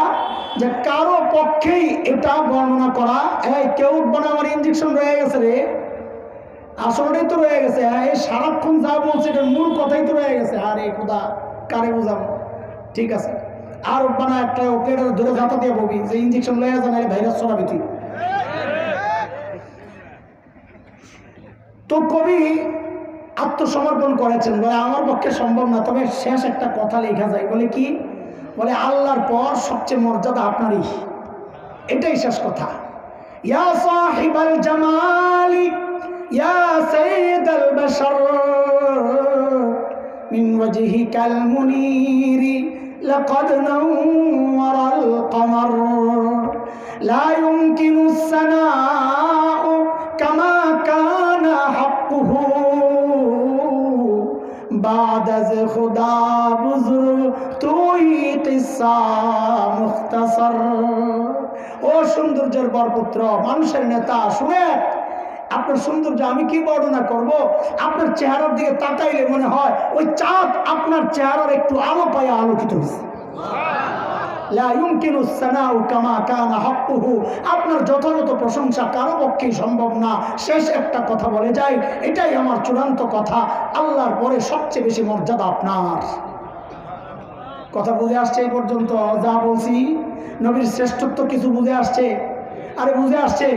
যে কারো পক্ষেই এটা বর্ণনা করা, এই কেউ উঠবো না, আমার ইঞ্জেকশন রয়ে গেছে রে, আসলটাই তো রয়ে গেছে, হ্যাঁ এই সারাক্ষণ যা বলছে এটার মূল কথাই তো রয়ে গেছে, আরে খোদা কারে বোঝাবো, ঠিক আছে আর উঠবা না, একটা ওকে ধরে ঝাঁটা দিয়ে বলবি যে ইঞ্জেকশন লয়ে আছে না ভাইরাস ছড়াবি তুই। তো কবি আত্মসমর্পণ করেছেন, বলে আমার পক্ষে সম্ভব না, তবে শেষ একটা কথা লেখা যায়, বলে কি, বলে আল্লাহর পর সবচেয়ে মর্যাদা আপনারই, এটাই শেষ কথা। ইয়া সাহিবাল জামালি ইয়া সাইয়্যিদাল বাশার মিন ওয়াজহিকাল মুনীরি লাকাদ নাওয়ারাল কমার লা ইউমকিনুস সানাউ কামা কানা হাক্কুহু বাদাজ খুদা বুজুর্গ তুই কিসসা মুখতাসার। ও সৌন্দর্যের বরপুত্র, মানুষের নেতা, শুনে আপনার সৌন্দর্য আমি কি বর্ণনা করব? আপনার চেহারার দিকে তাকাইলে মনে হয় ওই চাঁদ আপনার চেহারার একটু আলো পায়া আলোকিত হয়েছে। লা ইউমকিনুস সানাউ কামা কানা হাক্কুহু, আপনার যথাযথ প্রশংসা কারো পক্ষেই সম্ভব না। শেষ একটা কথা বলে যায়, এটাই আমার চূড়ান্ত কথা, আল্লাহর পরে সবচেয়ে বেশি মর্যাদা আপনার। কথা বুঝে আসছে এই পর্যন্ত? যা বলছি নবীর শ্রেষ্ঠত্ব কিছু বুঝে আসছে? আরে বুঝে আসছে?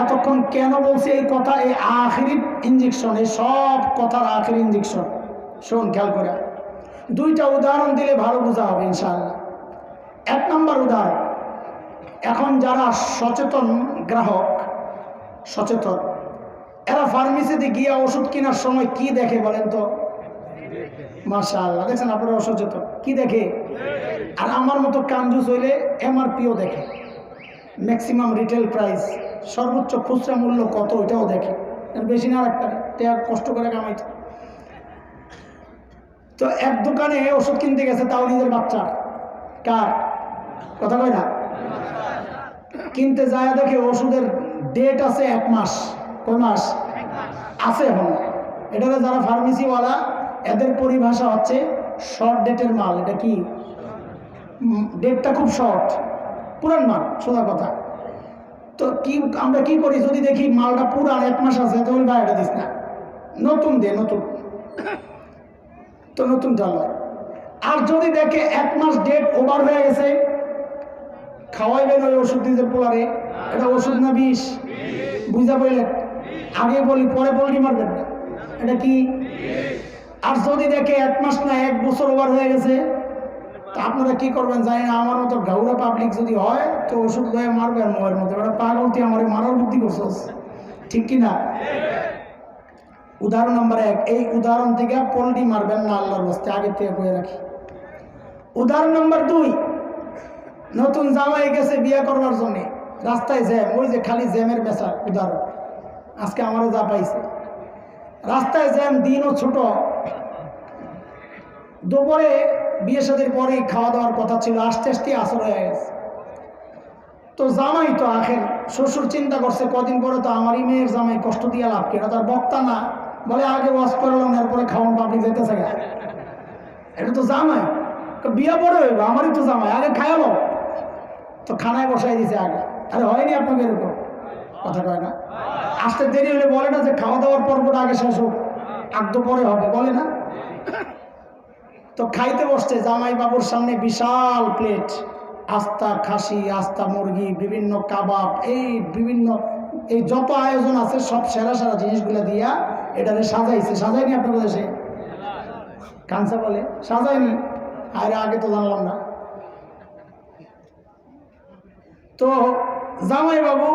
এতক্ষণ কেন বলছি এই কথা? এই আখিরি ইঞ্জেকশন, এই সব কথার আখিরি ইঞ্জেকশন। শোন খেয়াল করে, দুইটা উদাহরণ দিলে ভালো বোঝা হবে ইনশাআল্লাহ। এক নম্বর উদাহরণ, এখন যারা সচেতন গ্রাহক, সচেতন, এরা ফার্মেসিতে গিয়ে ওষুধ কেনার সময় কি দেখে বলেন তো? মাশাআল্লাহ, দেখছেন আপনারা অসচেতন, কি দেখে? আর আমার মতো কাঞ্জুস হইলে এমআরপিও দেখে, ম্যাক্সিমাম রিটেল প্রাইস, সর্বোচ্চ খুচরা মূল্য কত ওইটাও দেখে, বেশি না রাখতে কষ্ট করে কামাইতে। তো এক দোকানে ওষুধ কিনতে গেছে, তাও নিজের বাচ্চার, কার কথা কয় না, কিনতে যায় দেখে ওষুধের ডেট আছে 1 মাস। কয় মাস আছে? এখন এটা যারা ফার্মেসিওয়ালা এদের পরিভাষা হচ্ছে শর্ট ডেটের মাল। এটা কি ডেটটা খুব শর্ট, পুরান মাল, সোজা কথা। তো কি আমরা কি করি, যদি দেখি মালটা পুরান 1 মাস আছে, তো ভাই এটা দিস না, নতুন দে, নতুন, তো নতুন চালো। আর যদি দেখে 1 মাস ডেট ওভার হয়ে গেছে, খাওয়াইবেন ওই ওষুধ দিতে পোলারে, এটা ওষুধ না বিষ? বুঝা বললেন? আগে বলি পরে বলটি মারবেন না, এটা কি? আর যদি দেখে 1 মাস না 1 বছর ওভার হয়ে গেছে, তা আপনারা কি করবেন জানি না, আমার মতো গাউরা পাবলিক যদি হয় তো ওষুধ লয়ে মারবে আর মোয়ের মতো, এটা পাগল, তুই আমার মারার বুদ্ধি করছস, ঠিক কিনা? উদাহরণ নাম্বার 1, এই উদাহরণ থেকে পোল্ট্রি মারবেন না আল্লাহর রাস্তায়, আগে থেকে বয়ে রাখি। উদাহরণ নাম্বার 2, নতুন জামাই গেছে বিয়ে করবার জন্য, রাস্তায় জ্যাম, ওই যে খালি জ্যামের বেচার উদাহরণ, আজকে আমারও যা পাইছে, রাস্তায় জ্যাম, দিনও ছোট, দুপুরে বিয়ে শাদীর পরেই খাওয়া দাওয়ার কথা ছিল, আস্তে আস্তে আসর হয়ে গেছে। তো জামাই তো আখের শ্বশুর চিন্তা করছে কদিন পরে তো আমারই মেয়ের জামাই, কষ্ট দিয়ে লাভ কি, এটা তার বক্তা না, বলে আগে ওয়াশ করলাম এরপরে খাওয়ান পাবলিক যেতেছে, এটা তো জামাই, বিয়া পরে হইব, আমারই তো জামাই, আগে খায়ালো, তো খানায় বসাই দিছে আগে। আরে হয়নি আপনাকে এরকম? কথা কয় না, আসতে দেরি হলে বলে না যে খাওয়া দাওয়ার পর্বটা আগে শেষ হোক, আগ পরে হবে, বলে না? তো খাইতে বসছে, জামাই বাবুর সামনে বিশাল প্লেট, আস্তা খাসি, আস্তা মুরগি, বিভিন্ন কাবাব, এই বিভিন্ন এই যত আয়োজন আছে সব সেরা সেরা জিনিসগুলো দিয়া এটাকে সাজাইছে। সাজায়নি আপনার দেশে? কাঁচা বলে সাজায়নি? আরে আগে তো জানলাম না। তো জামাই বাবু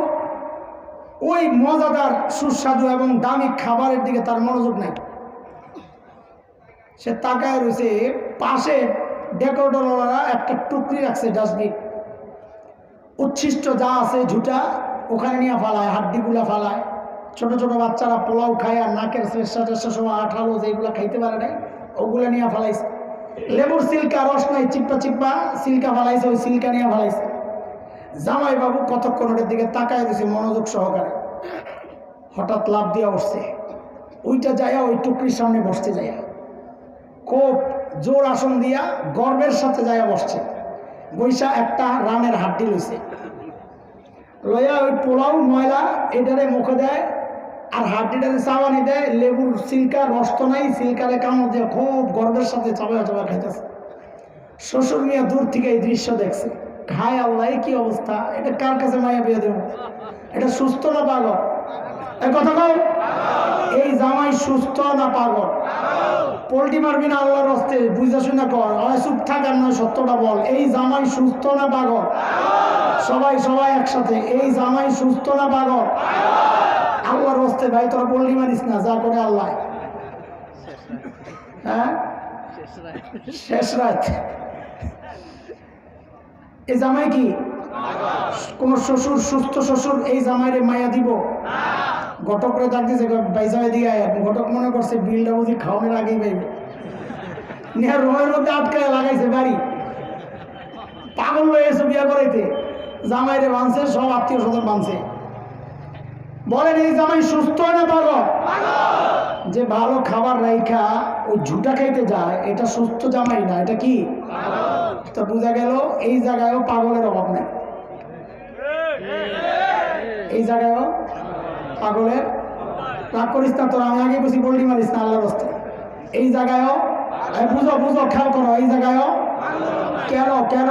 ওই মজাদার সুস্বাদু এবং দামি খাবারের দিকে তার মনোযোগ নাই, সে তাকায় রয়েছে। পাশে ডেকোরেটররা একটা টুকরি রাখছে, ডাস্টবিন, উচ্ছিষ্ট যা আছে ঝুটা ওখানে নিয়ে ফালায়, হাড্ডিগুলা ফালায়। ছোট ছোট বাচ্চারা পোলাও খায় আর নাকের চেষ্টা টেষ্টা সব আঠালো যেগুলো খাইতে পারে নাই ওগুলো নিয়ে ফালাইছে। লেবুর সিল্কা রস নাই, চিপ্পা চিপ্পা সিল্কা ফালাইছে, ওই সিল্কা নিয়ে ফালাইছে। জামাই বাবু কতক্ষণ ওটার দিকে তাকায় দিয়েছে মনোযোগ সহকারে, হঠাৎ লাভ দিয়া বসছে, ওইটা যাইয়া ওই টুকরির সামনে বসতে যাইয়া খুব জোর আসন দিয়া গর্বের সাথে যাইয়া বসছে। বৈশা একটা রানের হাড্ডি লইছে, লইয়া ওই পোলাও ময়লা এটারে মুখে দেয় আর হাড্ডিটারে চাওয়ানি দেয়, লেবুর সিলকা রস তো নাই, সিলকারে কামড় দিয়ে খুব গর্বের সাথে চাপা চাপা খাইতেছে। শ্বশুর মিয়া দূর থেকে এই দৃশ্য দেখছে, হায় আল্লাহ কি অবস্থা, এটা কার কাছে মায়া বিয়ে দেব, এটা সুস্থ না পাগল? এই কথা কও, এই জামাই সুস্থ না পাগল? পোল্টি মারবি না আল্লাহর হস্তে, বুঝা শুনে কর, হয় চুপ থাক আর নয় সত্যটা বল। এই জামাই সুস্থ না পাগল? সবাই সবাই একসাথে, এই জামাই সুস্থ না পাগল? আল্লাহর হস্তে ভাই তোরা পোল্টি মারিস না, যা করে আল্লাহ। হ্যাঁ, শেষ রাত। এই জামাই কি কোন শ্বশুর, সুস্থ শ্বশুর এই জামাইরে মায়া দিব? ঘটকরে ডাক দিয়েছে, বাইজামে দিয়ে ঘটক মনে করছে বিলটা বুঝি খাওয়ানোর আগেই পাইবে, নিয়ে রোমের মধ্যে আটকায় লাগাইছে বাড়ি। পাগল হয়ে এসে বিয়া করাইতে জামাইরে বাঁধছে, সব আত্মীয় স্বজন বাঁধছে। বলেন এই জামাই সুস্থ না পাগল? যে ভালো খাবার রাইখা ওই ঝুটা খাইতে যায়, এটা সুস্থ জামাই না, এটা কি? তো বোঝা গেল এই জায়গায়ও পাগলের অভাব নেই, এই জায়গায়ও পাগলের। রাগ করিস না তোরা, আমি আগে বুঝি বলটি মারিস না আল্লাহর রাস্তায়। এই জায়গায়ও বুঝো বুঝো, খেয়াল করো, এই জায়গায়ও কেন কেন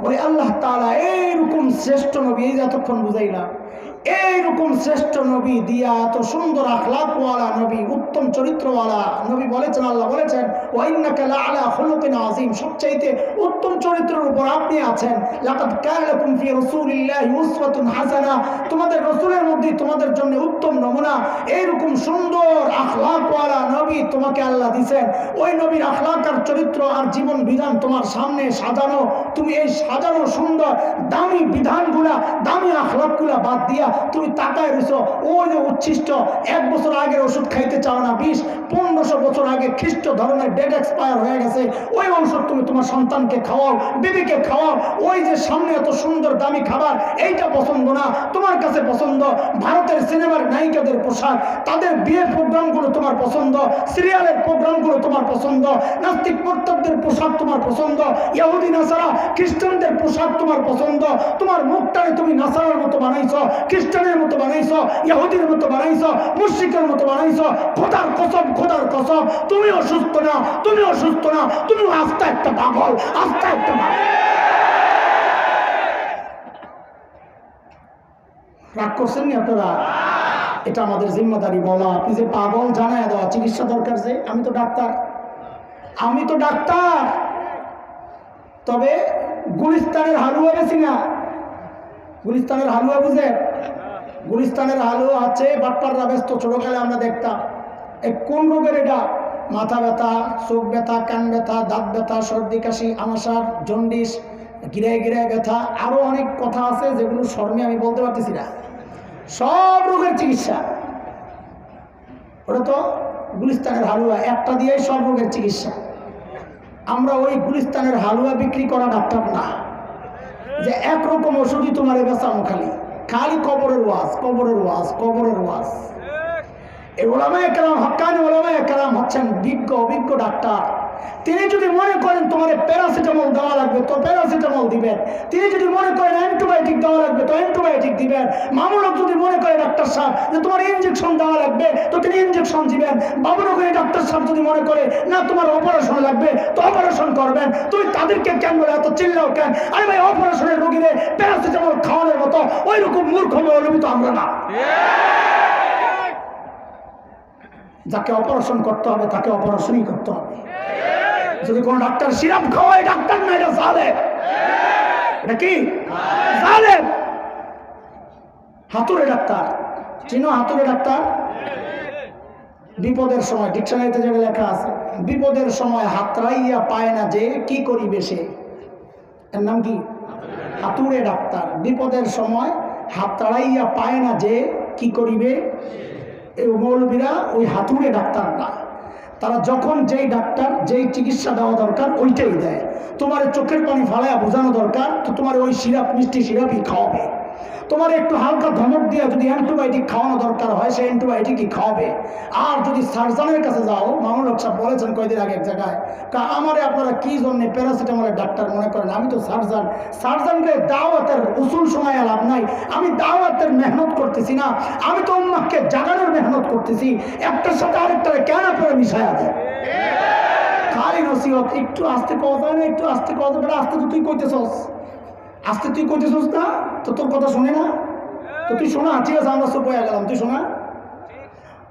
বলে আল্লাহ তাআলা এইরকম শ্রেষ্ঠ নবী, এই যতক্ষণ বুঝাইলাম, এইরকম শ্রেষ্ঠ নবী দিয়া এত সুন্দর আখলাকওয়ালা নবী, উত্তম চরিত্রওয়ালা নবী বলেছেন, আল্লাহ বলেছেন ওয়া ইন্নাকা লাআলা খুলুকিন আযীম, সবচাইতে উত্তম চরিত্রের উপর আপনি আছেন। লাকাদ কানা লাকুম ফি রাসূলিল্লাহি উসওয়াতুন হাসানা, তোমাদের রাসূলের মধ্যে তোমাদের জন্য উত্তম নমুনা, এইরকম সুন্দর আখলাকওয়ালা নবী তোমাকে আল্লাহ দিবেন। ওই নবীর আখলাক আর চরিত্র আর জীবন বিধান তোমার সামনে সাজানো, তুমি এই সাজানো সুন্দর দামি বিধানগুলা, দামি আখলাকগুলা বাদ দিয়া তুমি তাকায় রয়েছো ওই যে উচ্ছিষ্ট 1 বছর আগের ওষুধ খাইতে চাও না, 20-1500 বছর আগে খ্রিস্ট ধরনের ডেট এক্সপায়ার হয়ে গেছে, ওই ঔষধ তুমি তোমার সন্তানকে খাওয়াও, বিবিকে খাওয়াও। ওই যে সামনে এত সুন্দর দামি খাবার, এইটা পছন্দ না, তোমার কাছে পছন্দ ভারতের সিনেমার নায়িকাদের পোশাক, তাদের বিয়ের প্রোগ্রামগুলো তোমার পছন্দ, সিরিয়ালের প্রোগ্রামগুলো তোমার পছন্দ, নাস্তিক মুরতাদদের পোশাক তোমার পছন্দ, ইহুদি নাসারা খ্রিস্টানদের পোশাক তোমার পছন্দ, তোমার মুখটারে তুমি নাসারার মতো বানাইছো, খ্রিস্টানের মতো বানাইছো, ইহুদির মতো বানাইছো, মুশরিকের মতো বানাইছো। খোদার কসম, খোদার কসম, তুমি অসুস্থ না, তুমি অসুস্থ না, তুমি আস্তা একটা পাগল, আস্তা একটা পাগল। রাগ করছেন না আপনারা? এটা আমাদের জিম্মাদারি বলা, আপনি যে পাগল জানায় দেওয়া, চিকিৎসা দরকার। যে আমি তো ডাক্তার, আমি তো ডাক্তার, তবে গুলিস্তানের হালুয়া বেশি না। গুলিস্তানের হালুয়া বুঝে? গুলিস্তানের হালুয়া আছে বাটপাররা ব্যস্ত, ছোটকালে আমরা দেখতাম। কোন রোগের এটা? মাথা ব্যথা, চোখ ব্যথা, কান ব্যথা, দাঁত ব্যথা, সর্দি কাশি, আমাশার, জন্ডিস, গিরায় গিরায় ব্যথা, আরো অনেক কথা আছে যেগুলো শর্মে আমি বলতে পারতেছি না। সব রোগের চিকিৎসা ওটা তো গুলিস্তানের হালুয়া, একটা দিয়েই সব রোগের চিকিৎসা। আমরা ওই গুলিস্তানের হালুয়া বিক্রি করা ডাক্তার না, যে একরকম ওষুধই তোমার বেচানো, খালি খালি কবরের ওয়াজ, কবরের ওয়াজ, কবরের ওয়াজ। এই ওলামায়ে কেরাম, হক্কানি ওলামায়ে কেরাম হচ্ছেন বিজ্ঞ অভিজ্ঞ ডাক্তার। তিনি যদি মনে করেন তোমার প্যারাসিটামল দেওয়া লাগবে তো প্যারাসিটামল দিবেন, তিনি যদি মনে করেন অ্যান্টিবায়োটিক দেওয়া লাগবে তো অ্যান্টিবায়োটিক দিবেন। মামুনক যদি মনে করে ডাক্তার সাহেব যে তোমার ইঞ্জেকশন দেওয়া লাগবে তো তিনি ইঞ্জেকশন দিবেন। বাবুনগরী ডাক্তার সাহেব যদি মনে করে না তোমার অপারেশন লাগবে তো অপারেশন করবেন। তুমি তাদেরকে কেন বলে এত চিল্লাও কেন? আরে ভাই, অপারেশনের রোগীরে প্যারাসিটামল খাওয়ানোর মতো ওই রকম মূর্খ মৌলবি তো আমরা না। যাকে অপারেশন করতে হবে তাকে অপারেশনই করতে হবে। যদি কোন ডাক্তার সিরাপ খাওয়ায়, ডাক্তার না, এটা জালেম। এটা কি? জালেম। হাতুড়ে ডাক্তার চিনো? হাতুড়ে ডাক্তার বিপদের সময়, ডিকশনারিতে যেটা লেখা আছে, বিপদের সময় হাতড়াইয়া পায় না যে কি করিবে সে, এর নাম কি? হাতুড়ে ডাক্তার। বিপদের সময় হাতড়াইয়া পায় না যে কি করিবে। এই মৌলবীরা ওই হাতুড়ে ডাক্তার না, তারা যখন যেই ডাক্তার যেই চিকিৎসা দেওয়া দরকার ওইটাই দেয়। তোমার চোখের পানি ফালাইয়া বোঝানো দরকার তো তোমার ওই সিরাপ, মিষ্টি সিরাপই খাওয়াবে। তোমার একটু হালকা ধমক দিয়ে যদি অ্যান্টিবায়োটিক খাওয়ানো দরকার হয় সে অ্যান্টিবায়োটিকই খাওয়াবে। আর যদি সার্জনের কাছে যাও, মামুন হক সাহেব বলেছেন কয়েকদিন আগে এক জায়গায়, আমারে আপনারা কি জন্য প্যারাসিটামলের ডাক্তার মনে করেন, আমি তো সার্জন। সার্জনরে দাওয়াতের উসুল শোনায় লাভ নাই, আমি দাওয়াতের মেহনত করতেছি না, আমি তো উম্মাহকে জাগানোর মেহনত করতেছি। একটার সাথে আরেকটারে কেন করে মিশায়া দেয়? খালি নসিহত, একটু আস্তে কথা না, একটু আস্তে কথা, বেটা আস্তে তো তুই কইতেছস, আস্তে তুই কইতেছস না, তো তোর কথা শুনে না, তো তুই শোনা, ঠিক আছে আমরা সব বয়ে গেলাম, তুই শোনা,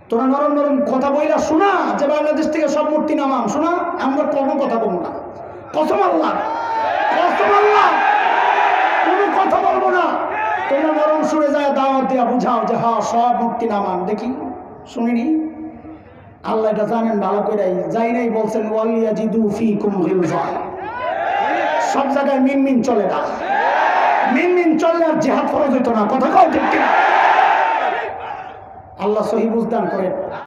তোরা নরম নরম কথা বইলা শোনা যে বাংলাদেশ থেকে সব মূর্তি নামান, শোনা, আমরা কোনো কথা বলবো না, কসম আল্লাহ, কসম আল্লাহ, কোনো কথা বলবো না। তোমরা নরম সুরে যায় দাওয়াত দেয়া বুঝাও যে হ্যাঁ সব মূর্তি নামান, দেখি শুনিনি। আল্লাহ এটা জানেন ভালো করে, যাই নাই বলছেন ওয়ালিয়াজিদু ফীকুম গিলযা। সব জায়গায় মিনমিন চলে না, মিনমিন চললে আর জিহাদ ফরজ হইতো না, কথা কও ঠিক কিনা? আল্লাহ সহি বুঝদান করেন।